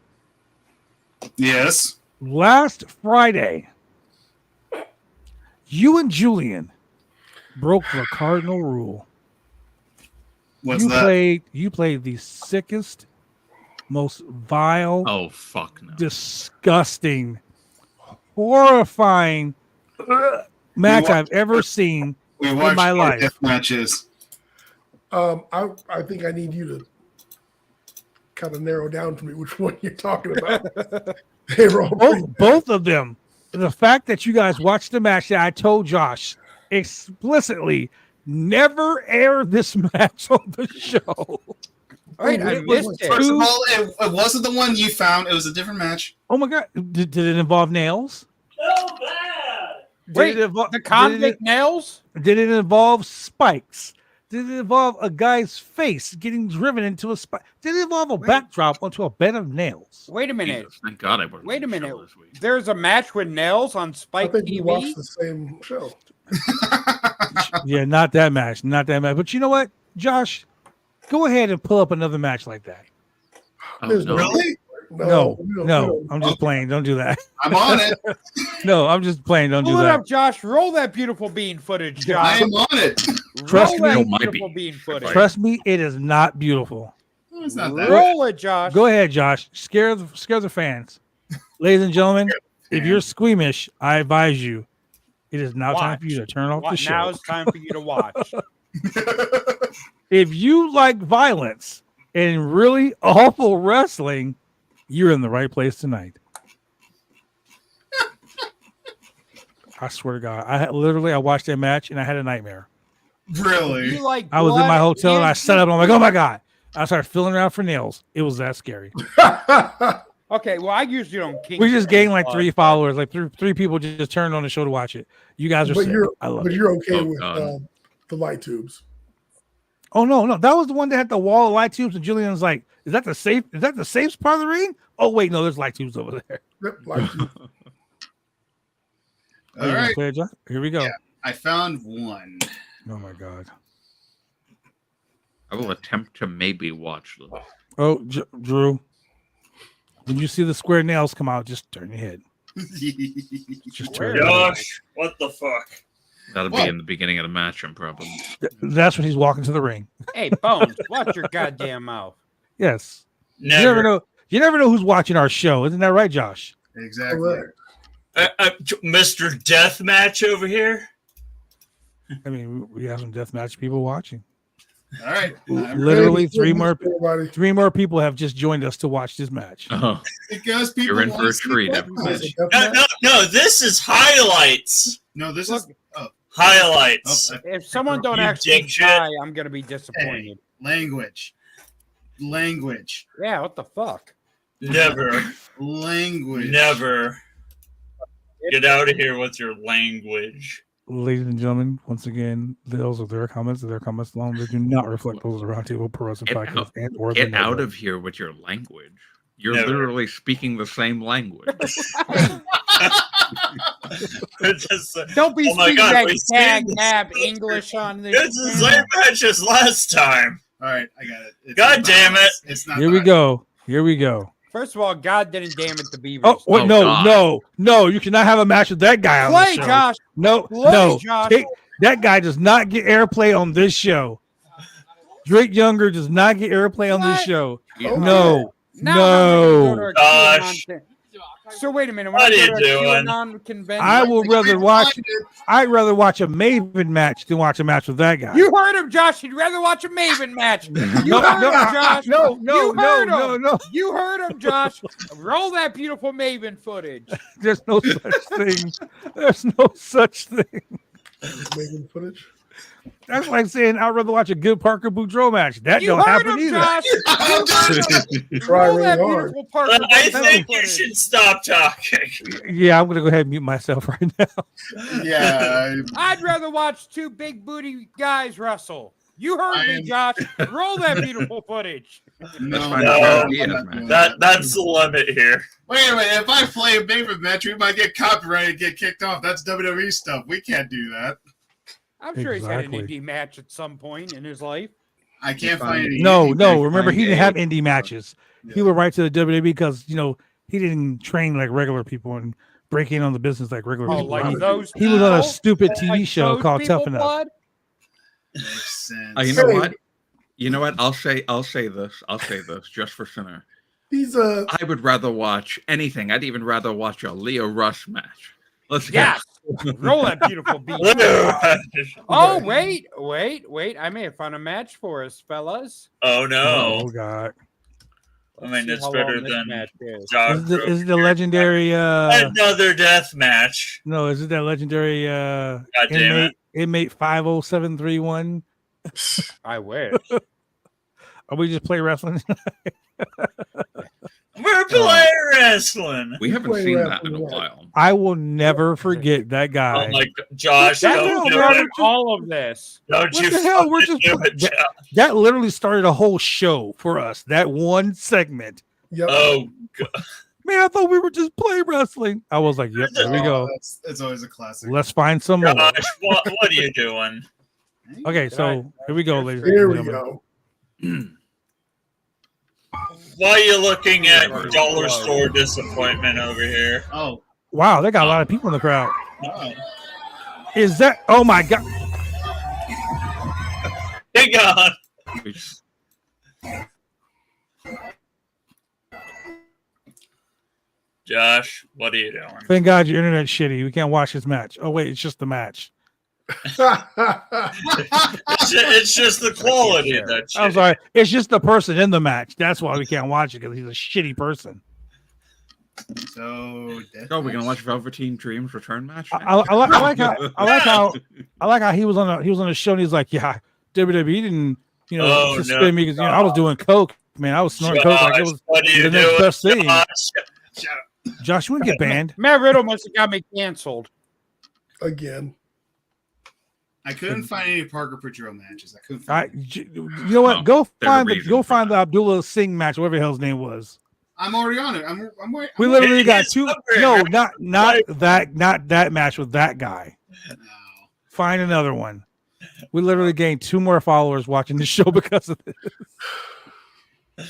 Yes. last Friday, you and Julian broke the cardinal rule. What's you that? played the sickest, most vile, disgusting, horrifying match I've ever seen in my life. Death matches. I think I need you to kind of narrow down for me which one you're talking about. They were all both of them. The fact that you guys watched the match that I told Josh explicitly never air this match on the show. Wait, I missed it. First of all, it wasn't the one you found. It was a different match. Oh my god! Did it involve nails? So bad. Wait, the convict nails? Did it involve spikes? Did it involve a guy's face getting driven into a spike? Did it involve a backdrop onto a bed of nails? Wait a minute. Jesus, thank God I wasn't Wait a on the minute. show this week. There's a match with nails on I Spike think we TV. watched the same show. Yeah, not that match. Not that match. But you know what, Josh? Go ahead and pull up another match like that. Oh, There's no. Really? No, we don't- no. I'm just playing. Don't do that. I'm on it. No, I'm just playing. Don't do Pull it that. up, Josh. Roll that beautiful bean footage, I Josh. am on it. Trust Roll me. that Might beautiful be. bean footage. Trust me, it is not beautiful. It's not that. Roll it, Josh. Go ahead, Josh. Scare the fans. Ladies and gentlemen, if you're squeamish, I advise you. It is now time for you to turn off the show. Now it's time for you to watch. If you like violence and really awful wrestling, you're in the right place tonight. I swear to God, I watched that match and I had a nightmare. Really? You like I was in my blood hotel and I and- sat up and I'm like, oh my God. I started feeling around for nails. It was that scary. Okay, well, I usually don't kink. We just gained like blood. 3 followers. Like three people just turned on the show to watch it. You guys are But sick. you're, I love but it. you're okay Oh, with God. the light tubes. Oh no, that was the one that had the wall of light tubes, and Julian's like, "Is that the safe? Is that the safe part of the ring?" Oh wait, no, there's light tubes over there. Yep, light tubes. All right. Play it, John? Here we go. Yeah. I found one. Oh my God. I will attempt to maybe watch this. Oh, Drew, when you see the square nails come out, just turn your head. Just turn. Your head. Josh, what the fuck? That'll What? be in the beginning of the match, I'm probably. That's when he's walking to the ring. Hey, Bones, watch your goddamn mouth. Yes. Never. You never know. You never know who's watching our show, isn't that right, Josh? Exactly. Correct. Mr. Deathmatch over here. I mean, we have some deathmatch people watching. All right. Literally, Hey, three more everybody. people have just joined us to watch this match. Oh, Because people you're in want for to a see treat, that everybody. match. No, this is highlights. No, this is Highlights. If someone don't You actually dick shit. die, I'm gonna be disappointed. language. Yeah, what the fuck? Never. Language. Never. Get out of here with your language. Ladies and gentlemen, once again, those are their comments. Their comments alone. They do not reflect those of the Roundtable Pro Wrestling Get Podcast out- and or the Get out network. of here with your language. You're Never. literally speaking the same language. Just, Don't be Oh my speaking God, that we've tag seen this. nab English on this. it's the same match as last time. All right, I got it. It's God not damn violence. It's not Here we violence. go. Here we go. First of all, God didn't damn it, the Beavers. Oh, wait, Oh, no, God. no! You cannot have a match with that guy on the Play, show. Josh. No, Play, no. Josh. That guy does not get airplay on this show. Drake Younger does not get airplay on this What? show. Yeah. No, Now I'm gonna go to a Gosh. QAnon So wait a minute. What are you when I go to a doing? QAnon convention, I would rather watch. I'd rather watch a Maven match than watch a match with that guy. You heard him, Josh. He'd rather watch a Maven match. You heard him, Josh. No, You heard him. no. You heard him, Josh. Roll that beautiful Maven footage. There's no such thing. There's no such thing. Making footage. That's like saying I'd rather watch a good Parker Boudreaux match. That You don't heard happen him, either. Josh. Try Roll that really hard. beautiful Parker I Boudreaux think you footage. should stop talking. Yeah, I'm gonna go ahead and mute myself right now. Yeah. I'd rather watch two big booty guys wrestle. You heard me, Josh. Roll that beautiful footage. No, That's fine. No. Yeah, I'm not man. doing That's the limit here. Wait a minute. If I play a Maven match, we might get copyrighted and get kicked off. That's WWE stuff. We can't do that. I'm sure he's had an Exactly. indie match at some point in his life. I can't find any. No. indie- Remember, he didn't have indie matches. He Yeah. went right to the WWE because he didn't train like regular people and break in on the business like regular Oh, people. like those He was on a people? stupid TV Like show those called people, Tough Enough. Blood? Makes sense. You know what? You know what? I'll say this. I'll say this just for Sinner. He's I would rather watch anything. I'd even rather watch a Leo Rush match. Let's Yes. Roll that beautiful beat. Oh, wait. I may have found a match for us, fellas. Oh no! Oh God! I mean, See it's how better long this than match is. Josh. Is it the legendary? Another death match. No, is it that legendary damn inmate Inmate 50731. I wish. Are we just play wrestling? We're playing wrestling. We haven't seen that in a while. I will never forget that guy. Oh my God, Josh! That Don't do started it. all of this. Don't What you the hell? We're fucking just do it, Josh. that literally started a whole show for us. That one segment. Yep. Oh God. Man, I thought we were just playing wrestling. I was like, "Yep, there we go. It's always a classic. Let's find some more." Josh, what are you doing? Okay, so here we go, ladies and Here we gentlemen. go. Why are you looking at dollar store disappointment over here? Oh, Wow, they got a lot of people in the crowd. no. Is that? Oh my God! Hang on. Josh, what are you doing? Thank God your internet's shitty. We can't watch this match. Oh wait, it's just the match. It's just the quality of that shit. I'm sorry. It's just the person in the match. That's why we can't watch it because he's a shitty person. So, Oh, we're gonna watch Velveteen Dream's return match. I like how he was on a show and he's like, yeah, WWE didn't suspend me because I was doing coke, man. I was snorting coke like it was what are you the next doing, best thing. Josh? Josh, you wouldn't get banned. Matt Riddle must have got me canceled Again. I couldn't find any Parker Patrol matches. I couldn't find You know what? Go there's a find reason for the Abdullah Singh match, whatever the hell his name was. I'm already on it. I'm waiting. We literally got It's two. over, No, right? not that match with that guy. No. Find another one. We literally gained 2 more followers watching the show because of this.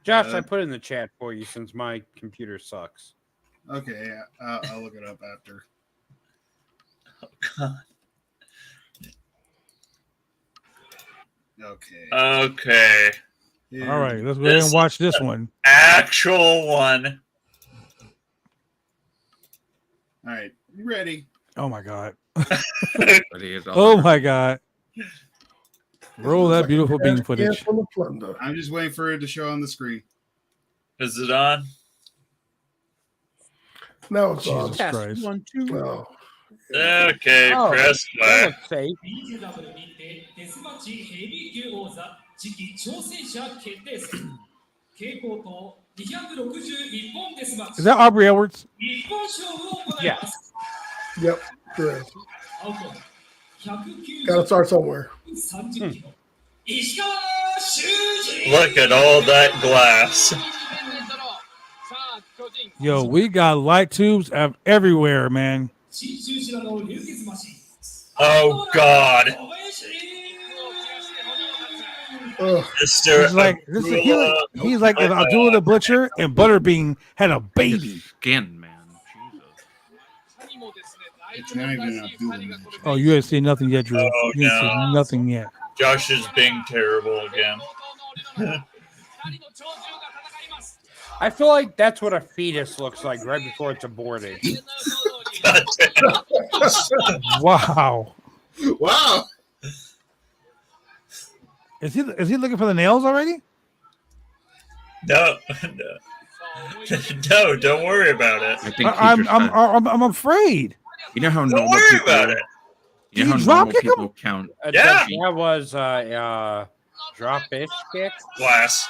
Josh, I put it in the chat for you since my computer sucks. Okay, yeah, I'll look it up after. Oh, God. Okay. Okay. All right, let's go ahead and watch this one. Actual one. All right, you ready? Oh my God. But he is all Oh over. my God. Roll that beautiful bean footage. From the plunder. I'm just waiting for it to show on the screen. Is it on? Now it's on. Jesus Christ. 1, 2. Oh. Okay, Oh, press that play. looks safe. デスマッチヘビー級王座次期挑戦者決定戦傾向と261本デスマッ Is チ that Aubrey Edwards? 一本勝負を行います Yep. Sure is. 青コーナー Gotta start somewhere. 190キロ石川修司 Look at all that glass. Yo, we got light tubes everywhere, man. 新修士らの流血マシン Oh God. Ugh. Mr. He's like if Abdullah the Butcher and Butterbean had a baby. Skin, man. It's not even a dual match. Oh, you haven't seen nothing yet, Drew. Oh, You haven't no. seen nothing yet. Josh is being terrible again. I feel like that's what a fetus looks like right before it's aborted. God damn. Wow. Wow. Is he looking for the nails already? No, no, don't worry about it. I think he I'm just had- I'm afraid. You know how Don't normal worry people. about it. You know Did how he drop normal kick him? people count. Yeah. That was drop-ish kick. Glass.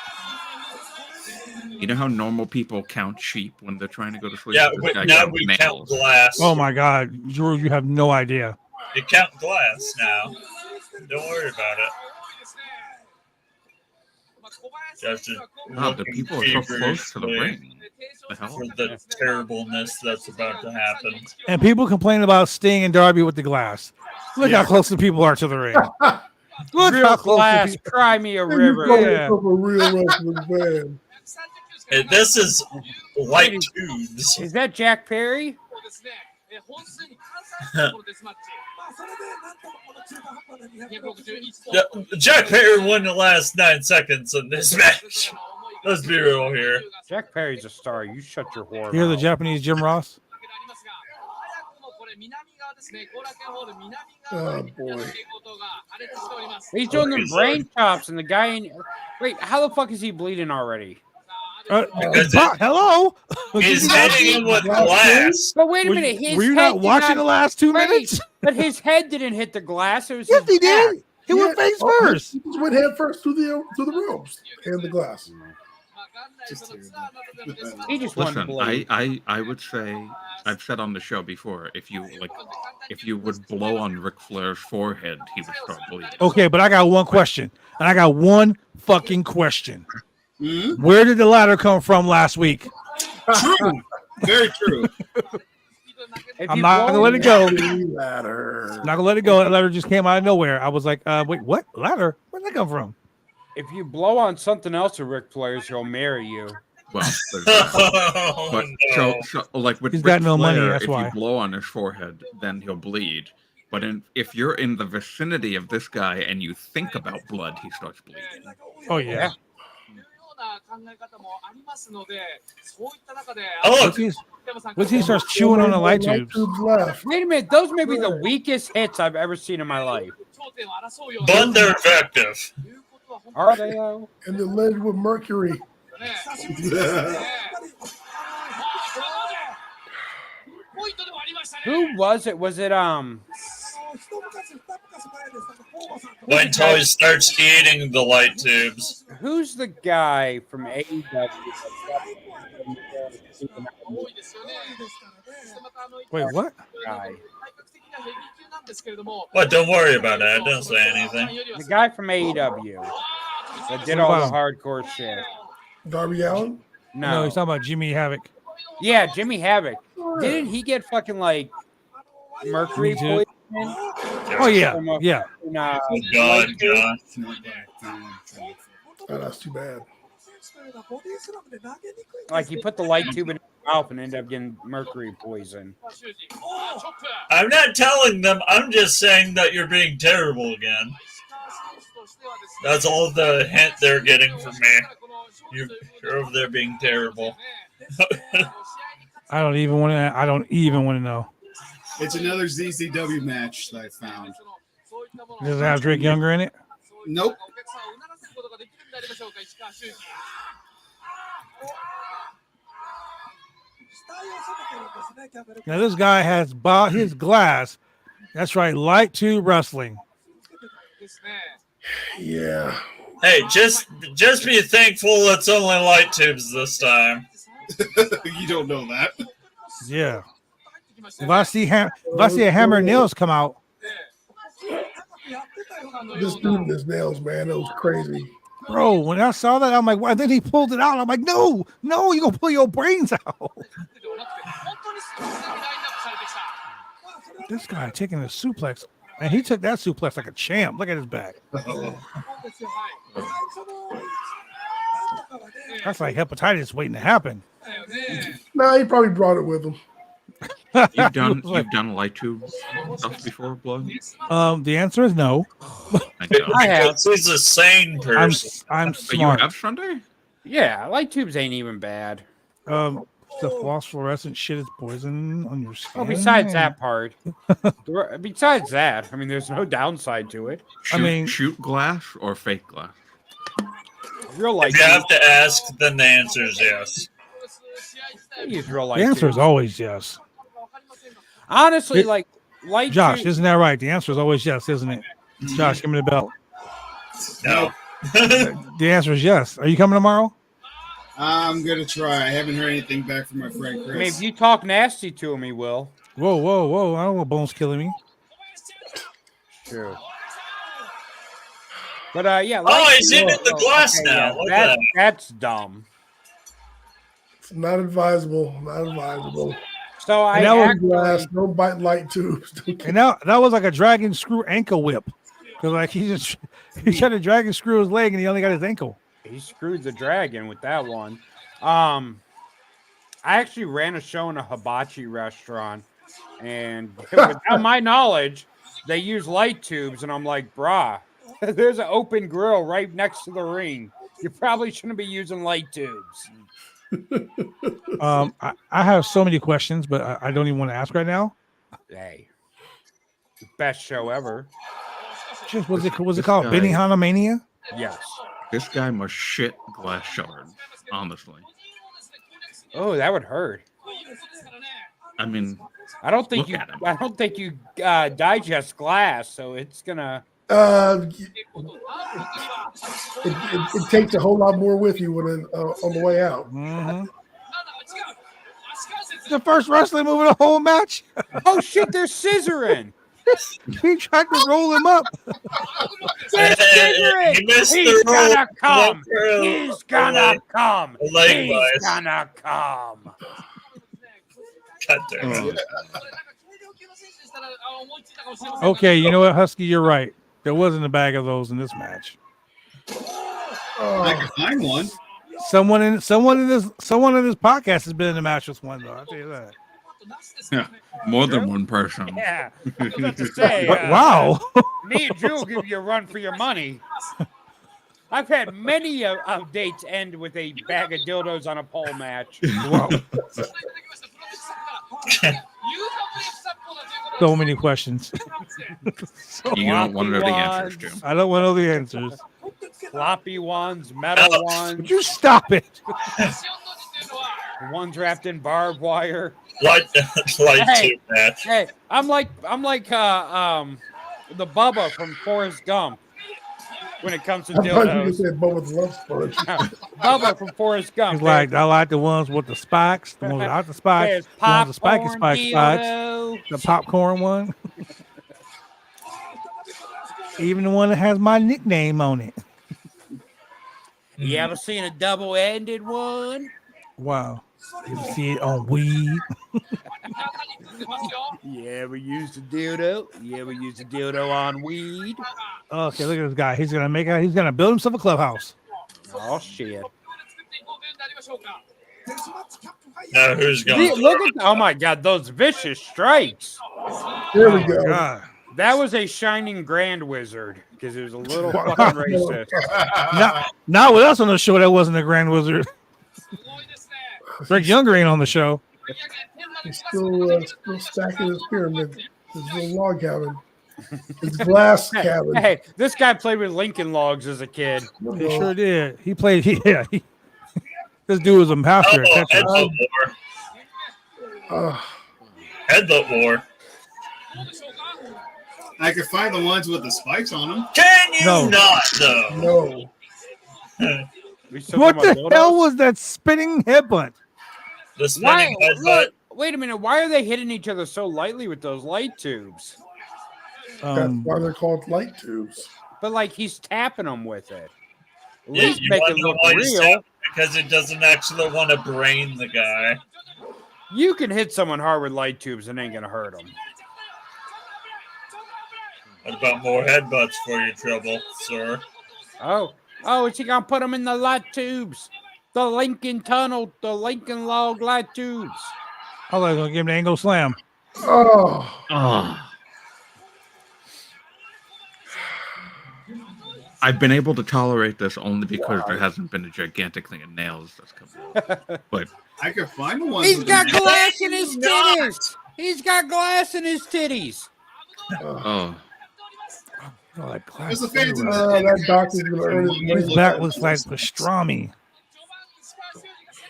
You know how normal people count sheep when they're trying to go to sleep. Yeah, This but guy now counts we nails. count glass. Oh my God, Drew, you have no idea. You count glass now. Don't worry about it. Josh is Wow, the looking people are so close to the feverishly ring. The hell? for the terribleness that's about to happen. And people complain about Sting and Darby with the glass. Look how close the people are to the ring. Look Real how close the glass, people. cry me a You river. call Yeah. yourself a real wrestling fan. This is light tubes. Is that Jack Perry? Jack Perry won the last 9 seconds in this match. Let's be real here. Jack Perry's a star. You shut your whore You're the mouth. Japanese Jim Ross. Oh boy. He's doing them brain chops, and the guy ain't. Wait, how the fuck is he bleeding already? Hello. He's hitting him with glass. But wait a minute, Were you not watching the last 2 minutes? But his head didn't hit the glass. It was Yes, his he did. back. He went face first. He just went head first through the ropes and the glass. He just wanted to Listen, blade. I would say I've said on the show before, if you would blow on Ric Flair's forehead, he would start bleeding. Okay, but I got one question, and I got one fucking question. Mhm. Where did the ladder come from last week? True. Very true. I'm not gonna let it go. Ladder. Not gonna let it go. That ladder just came out of nowhere. I was like, wait, what ladder? Where'd that come from? If you blow on something else of Ric Flair's, he'll marry you. Well, there's that. But so like with He's Ric got no money, Flair, that's if why. you blow on his forehead, then he'll bleed. But if you're in the vicinity of this guy and you think about blood, he starts bleeding. Oh yeah. Oh, Once he starts chewing on the light tubes. Left. Wait a minute, those may be the weakest hits I've ever seen in my life. but they're effective. Are they though? And the lid with mercury. Who was it? Was it Wait until he starts eating the light tubes. who's the guy from AEW? Wait, what? Guy. What? Don't worry about it. I didn't say anything. The guy from AEW that did all the hardcore shit. Darby Allin? No, he's talking about Jimmy Havoc. Yeah, Jimmy Havoc. Didn't he get fucking like mercury Me too. poisoning? Oh yeah, yeah. Oh God, God. Oh, that's too bad. Like he put the light tube in his mouth and ended up getting mercury poison. I'm not telling them. I'm just saying that you're being terrible again. That's all the hint they're getting from me. You're over there being terrible. I don't even want to know. It's another ZZW match that I found. Does it have Drake Younger in it? Nope. Now this guy has bought his glass. That's right, light tube wrestling. Yeah. Hey, just be thankful it's only light tubes this time. You don't know that. Yeah. If I see a hammer and nails come out, This dude and his nails, man, that was crazy. bro. When I saw that, I'm like, "Why?" Then he pulled it out. I'm like, no, you gonna pull your brains out. This guy taking a suplex, and he took that suplex like a champ. Look at his back. That's like hepatitis waiting to happen. Nah, he probably brought it with him. You've done light tube stuff before, Blood? The answer is no. I have. He's a sane person. I'm You smart. have Sunday? Yeah, light tubes ain't even bad. The phosphorescent shit is poison on your skin. Oh, besides that part. Besides that, I mean, there's no downside to it. Shoot glass or fake glass? Real light If you have tubes. to ask, then the answer is yes. I use real light The answer is tubes. always yes. Honestly, like light Josh, tubes. isn't that right? The answer is always yes, isn't it? Josh, give me the belt. No. The answer is yes. Are you coming tomorrow? I'm gonna try. I haven't heard anything back from my friend Chris. I mean, if you talk nasty to him, he will. Whoa. I don't want Bones killing me. True. But yeah. Oh, he's in the glass now. Look at that. That's dumb. It's not advisable. Not advisable. So I And that was actually, Glass, don't bite light tubes. And that was like a dragon screw ankle whip. Because like he tried to dragon screw his leg and he only got his ankle. he screwed the dragon with that one. I actually ran a show in a hibachi restaurant, and without my knowledge, they use light tubes, and I'm like, brah, there's an open grill right next to the ring. You probably shouldn't be using light tubes. I have so many questions, but I don't even want to ask right now. Hey, best show ever. Just was it called Benihana Mania? Yes. This guy must shit glass shards, honestly. Oh, that would hurt. I mean, I don't think look at him. you digest glass, so it's gonna. It takes a whole lot more with you when on the way out. Mm-hmm. The first wrestling move of the whole match. Oh shit! They're scissoring. He tried to roll him up. They're scissoring. He's gonna come. He's gonna come. He's gonna come. God damn it. Okay, you know what, Husky, you're right. There wasn't a bag of those in this match. I can find one. Someone in this podcast has been in the match with one, though. I'll tell you that. Yeah, more than one person. Yeah, I was about to say. Wow. Me and Drew will give you a run for your money. I've had many dates end with a bag of dildos on a pole match. Wow. So many questions. You don't want to know the answers, Jim. I don't want to know the answers. Floppy ones, metal ones. Would you stop it? Ones wrapped in barbed wire. Light Hey, tube match. Hey, I'm like the Bubba from Forrest Gump when it comes to I thought you dildos. said Bubba's Love Sponge. Bubba from Forrest Gump. He's like, I like the ones with the spikes, the ones without the spikes, There's the ones with the spiky popcorn spikes, dildo. the popcorn one. Even the one that has my nickname on it. You ever seen a double-ended one? Wow. You see it on weed. You ever used a dildo? You ever used a dildo on weed? Okay, look at this guy. He's gonna build himself a clubhouse. Oh shit. Now who's going? Look at oh my god, those vicious strikes. There we go. God. That was a shining grand wizard because it was a little fucking racist. Not with us on the show. That wasn't a Grand Wizard. Rick Younger ain't on the show. He's still stacking his pyramid, his little log cabin, his glass cabin. Hey, this guy played with Lincoln Logs as a kid. He sure did. He played. Yeah. This dude was a master at Tetris. Headbutt war. Headbutt war. I could find the ones with the spikes on them. Can you No. not, though? No. What the hell was that spinning headbutt? The spinning headbutt. Wait a minute. Why are they hitting each other so lightly with those light tubes? That's why they're called light tubes. But like he's tapping them with it. At Yeah, least you make want it to know look why he's real. tapping? Because it doesn't actually want to brain the guy. You can hit someone hard with light tubes and it ain't gonna hurt them. What about more headbutts for your trouble, sir? Oh, is he gonna put them in the light tubes? The Lincoln Tunnel, the Lincoln Log light tubes. I was gonna give him the angle slam. Oh. I've been able to tolerate this only because there hasn't been a gigantic thing of nails that's come out. But I could find the ones. He's with got the- glass in his titties. He's got glass in his titties. There's a fancy that doctor's gonna earn his money. His back looks like pastrami.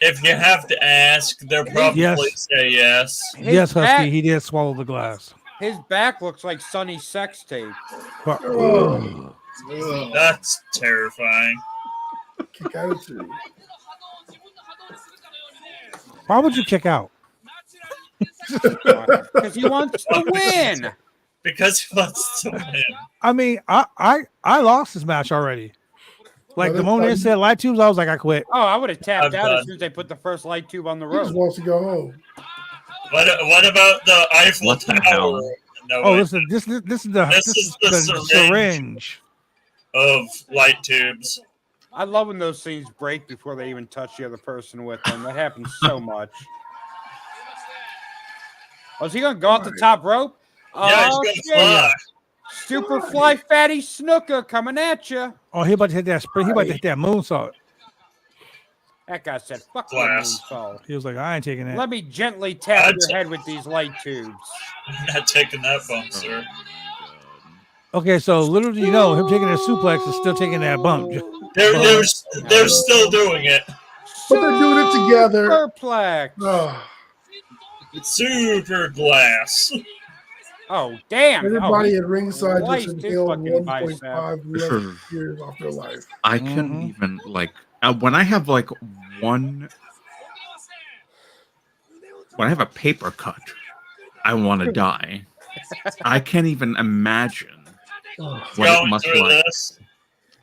If you have to ask, they'll probably say yes. Yes, Husky, back- he did swallow the glass. His back looks like Sonny's sex tape. But- That's terrifying. Kick out too. Why would you kick out? Because he wants to win. Because he wants to win. I mean, I lost this match already. Like the moment they said light tubes, I was like, I quit. Oh, I would have tapped I'm out done. as soon as they put the first light tube on the He just road. wants to go home. What about the Eiffel What the Tower? hell? No, Oh, wait, listen, this is the syringe. of light tubes. I love when those things break before they even touch the other person with them. That happens so much. Oh, is he going to go off the top rope? Yeah, Oh, he's shit. gonna fly. Super fly fatty snooker coming at you. Oh, he about to hit that spring. He about to hit that moonsault. That guy said, fuck that Glass. moonsault. He was like, I ain't taking that. Let me gently tap I'd your say- head with these light tubes. I'm not taking that bump, sir. Okay, so literally, you know, him taking that suplex is still taking that bump. They're still doing it. But they're doing it together. Superplex. Oh, Super glass. Oh, damn. everybody Oh, at ringside just sliced his inhaled fucking 1.5 less years off their life. I couldn't even like when I have like when I have a paper cut, I want to die. I can't even imagine what it must like.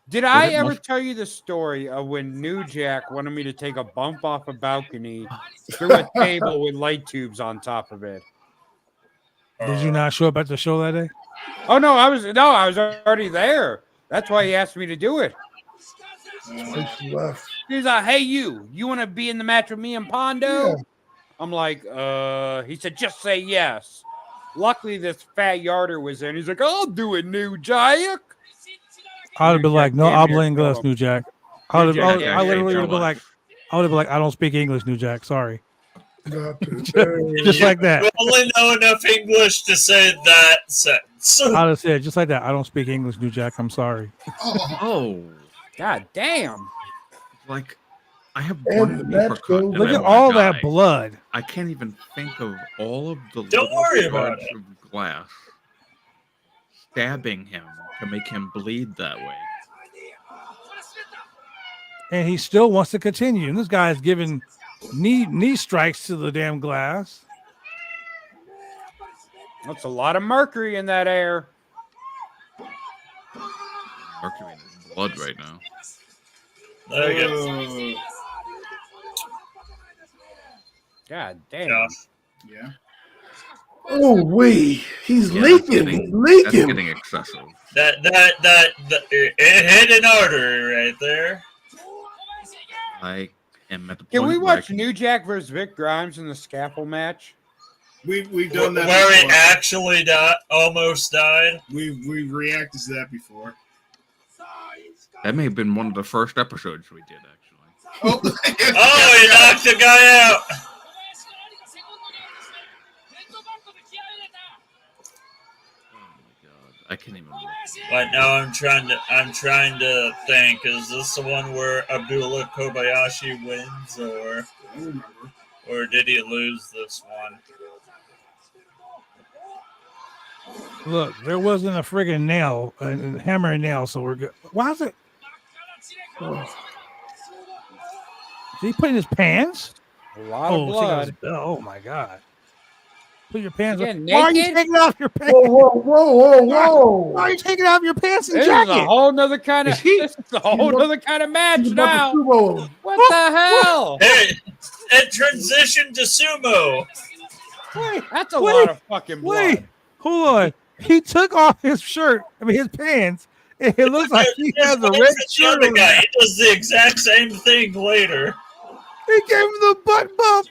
Did I ever tell you the story of when New Jack wanted me to take a bump off a balcony through a table with light tubes on top of it? Did you not show up at the show that day? Oh no, I was already there. That's why he asked me to do it. He's like, "Hey, you want to be in the match with me and Pondo?" Yeah. I'm like, He said, "Just say yes." Luckily, this fat yarder was there, and he's like, "I'll do it, New Jack." I would have been like, no, damn habla near inglés, killed New him. Jack. New I Jack, literally would have been like, I don't speak English, New Jack. Sorry. Just like that. You only know enough English to say that sentence. I'd have said just like that. I don't speak English, New Jack. I'm sorry. Oh, God damn! Like I have And one that's paper cut. cool. and Look I at wanna all die. that blood. I can't even think of all of the Don't little worry about shards of glass stabbing him to make him bleed that way. And he still wants to continue. And this guy is giving knee strikes to the damn glass. That's a lot of mercury in that air. Mercury in his blood right now. There you go. God damn. Yeah. Oh, he's Yeah, leaking. That's Leaking. getting excessive. That it hit an artery right there. I am at the point Can we where I watch New Jack versus Vic Grimes in the scaffold match? We've done that Where he before. actually almost died. We've reacted to that before. That may have been one of the first episodes we did, actually. Oh, Oh, he knocked the guy out. I can't even. But now I'm trying to think: is this the one where Abdullah Kobayashi wins, or did he lose this one? Look, there wasn't a friggin' nail, a hammer and nail, so we're good. Why is it? Did he put in his pants? A lot of blood. Oh my god! Put your pants You on. getting Why are you naked? taking off your pants? Whoa. Why are you taking off your pants and This is jacket? a whole nother kind of. This is a whole nother kind of match He's about now. to sumo him. What the hell? Hey, it transitioned to sumo. That's a lot of fucking blood. Wait, hold on. He took off his shirt. I mean, his pants. And it looks like he has a red The shirt other on. guy, he does the exact same thing later. He gave him the butt bump.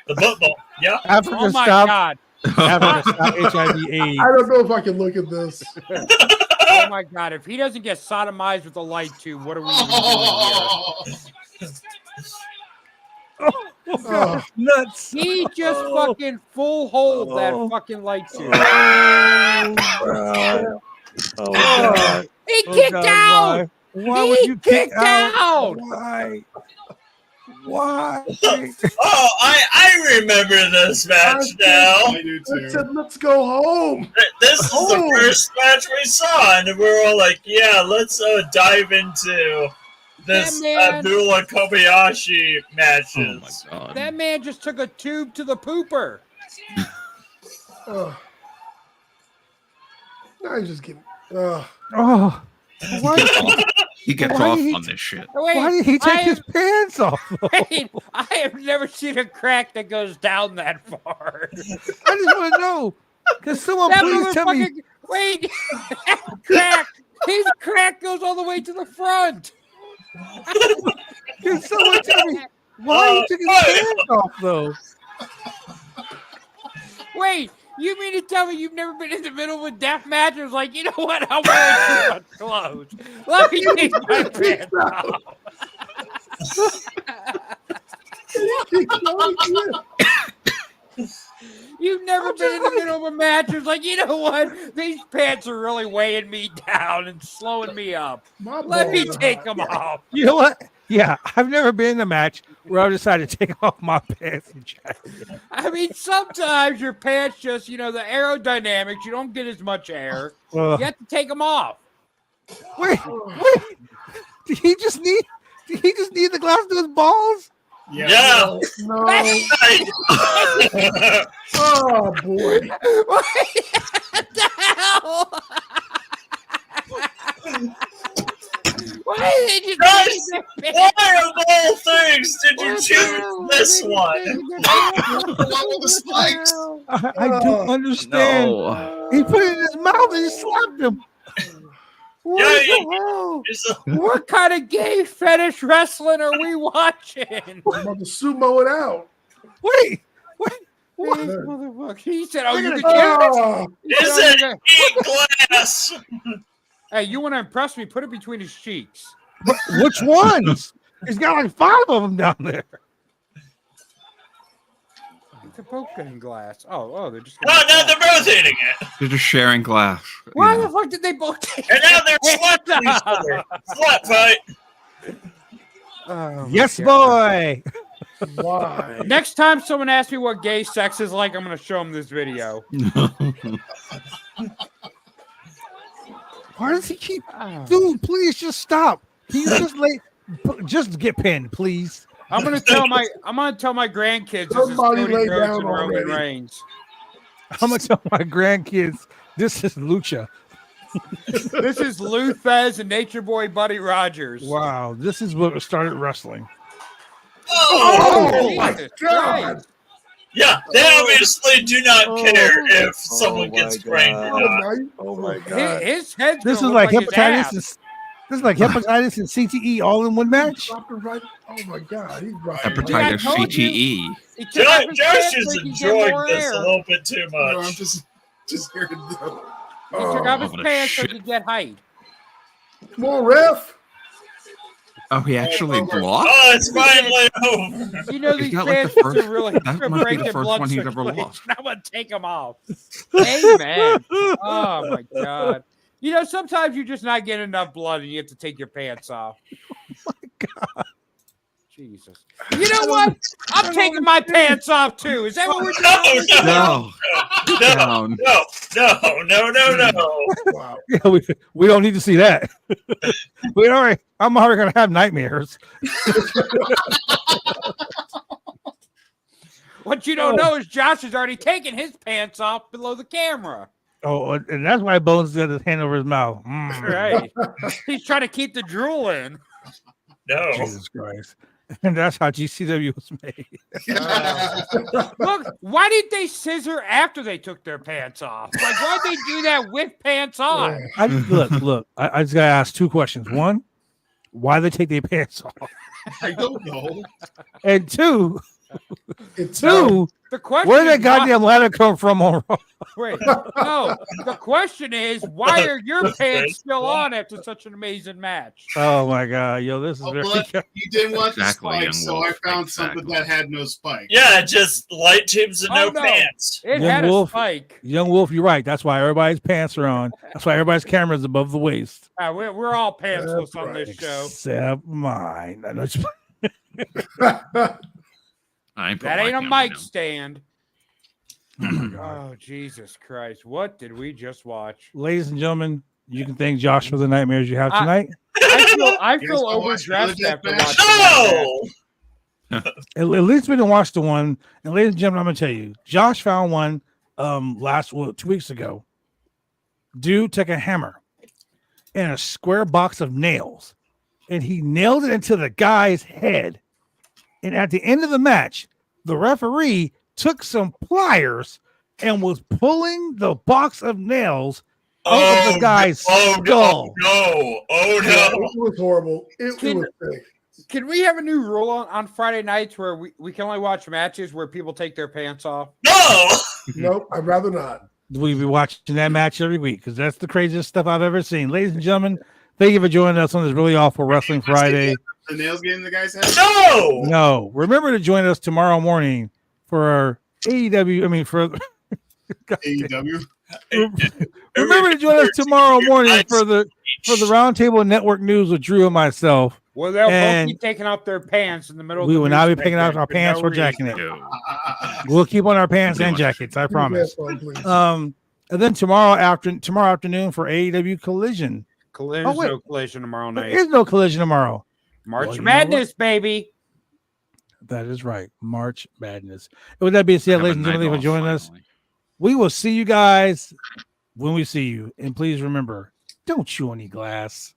The butt bump. Yeah. Africa Oh my stop. god. Africa stop HIV/AIDS. I don't know if I can look at this. Oh my god. If he doesn't get sodomized with a light tube, what are we even doing here? Oh, God, nuts. He just fucking full hold that fucking light tube. Oh, God. He Oh, kicked God, out. Why would He you kick kicked out? out. Why? Oh, I remember this match now. I do I too. said, let's go home. This is the first match we saw, and we're all like, "Yeah, let's dive into this That man- Abdullah Kobayashi Oh matches." my god. That man just took a tube to the pooper. Now he's just getting. Oh, why? He gets Why off did he- on this shit. Wait, Why did he take his pants off? Wait, I have never seen a crack that goes down that far. I just want to know. Can someone That please tell me? motherfucker. Wait, that crack. His crack goes all the way to the front. Can someone tell me why he took his pants off though? Wait, you mean to tell me you've never been in the middle of a death match and was like, you know what? I'm wearing too much clothes. Let me take my pants off. You've never been in the middle of a match and was like, you know what? These pants are really weighing me down and slowing me up. Let me take them off. You know what? Yeah, I've never been in a match where I decided to take off my pants and jacket. I mean, sometimes your pants just, the aerodynamics, you don't get as much air. You have to take them off. Wait. Did he just need the glass to his balls? Yeah. No. Oh boy. What the hell? Why did you Why of all things did you choose this one? I don't understand. No. He put it in his mouth and he slapped him. What kind of gay fetish wrestling are we watching? I'm about to sumo it out. Wait. What? Motherfucker. He said, "Oh, you Look can at get that. Is it eat glass? Hey, you want to impress me? Put it between his cheeks." Which ones? He's got like 5 of them down there. They're both getting glass. Oh, they're just. Oh, now they're both eating it. They're just sharing glass. Why the fuck did they both take And now they're slapping each other. Slap fight. Oh, Yes, God. boy. Why? Next time someone asks me what gay sex is like, I'm going to show them this video. Why does he keep? Dude, please just stop. Can you just get pinned, please? I'm gonna tell my grandkids this is Somebody Cody lay Rhodes down and Roman already. Reigns. I'm gonna tell my grandkids this is Lucha. This is Lou Thez and Nature Boy Buddy Rogers. Wow, this is what started wrestling. Oh my Jesus God. Christ. Yeah, they obviously do not care if someone my gets brained or not. Oh my God. His head's This is gonna like look his hepatitis. ass. This is like hepatitis and CTE all in one match. Dropped it right. Oh my God. He's right. Hepatitis I told you. CTE. He took off his Josh pants is so he could get enjoying more this air. a little bit too No, I'm much. just hearing them. He took Oh, off his what a pants so he shit. could get height. come on, ref. Oh, he actually blocked? Oh, it's finally over. You know Is these that like pants the first- are really that must be the breaking first blood one he's ever circulation. lost. I'm gonna take them off. Amen. Oh my God. Sometimes you're just not getting enough blood and you have to take your pants off. Oh my God. Jesus. You know what? I'm taking my pants off too. Is that what we're doing? No. No, Down. no. Wow. Yeah, we don't need to see that. I'm already gonna have nightmares. What you don't know is Josh has already taken his pants off below the camera. Oh, and that's why Bones got his hand over his mouth. Right. He's trying to keep the drool in. No. Jesus Christ. And that's how GCW was made. Look, why did they scissor after they took their pants off? Like, why'd they do that with pants on? Look. I just gotta ask 2 questions. 1, why they take their pants off? I don't know. And 2, It's The question where did is that goddamn ladder come from on Raw? Wait, no. The question is, why are your pants still on after such an amazing match? Oh my God, yo, this is Oh, very but you didn't want Exactly, the young spikes, so wolf. I found Exactly. something that had no spikes. Yeah, just light tubes and no pants. It Young had Wolf. a spike. Young Wolf, you're right. That's why everybody's pants are on. That's why everybody's camera is above the waist. We're all pantsless That's on this right. show. Except mine. I know- I ain't put That my ain't a camera mic down. stand. Oh my God. Oh, Jesus Christ. What did we just watch? Ladies and gentlemen, you can thank Josh for the nightmares you have tonight. I You feel guys wanna watch overdressed another after death match? watching that. No. At least we didn't watch the one. And ladies and gentlemen, I'm gonna tell you, Josh found one 2 weeks ago. Dude took a hammer and a square box of nails, and he nailed it into the guy's head. And at the end of the match, the referee took some pliers and was pulling the box of nails out of the guy's skull. No. It was horrible. It Can- was sick. Can we have a new rule on Friday nights where we can only watch matches where people take their pants off? No. Nope, I'd rather not. We'll be watching that match every week because that's the craziest stuff I've ever seen. Ladies and gentlemen, thank you for joining us on this really awful Wrestling Friday. The nails getting the guy's head? No. No, remember to join us tomorrow morning for our AEW. I mean, for AEW. remember to join us tomorrow morning for the Roundtable Network News with Drew and myself. Well, they'll both And be taking off their pants in the middle. we of will the not be news picking out segment our for pants no or jacking it. reason. We'll keep on our pants Pretty and much. jackets. I Keep your promise. pants on, please. And then tomorrow afternoon for AEW Collision. There's wait. no collision tomorrow There night. is no Collision tomorrow. March Well, you know what? Madness, baby. That is right. March Madness. And with that being said, Have a ladies and night gentlemen, for off, joining us. finally. We will see you guys when we see you. And please remember, don't chew any glass.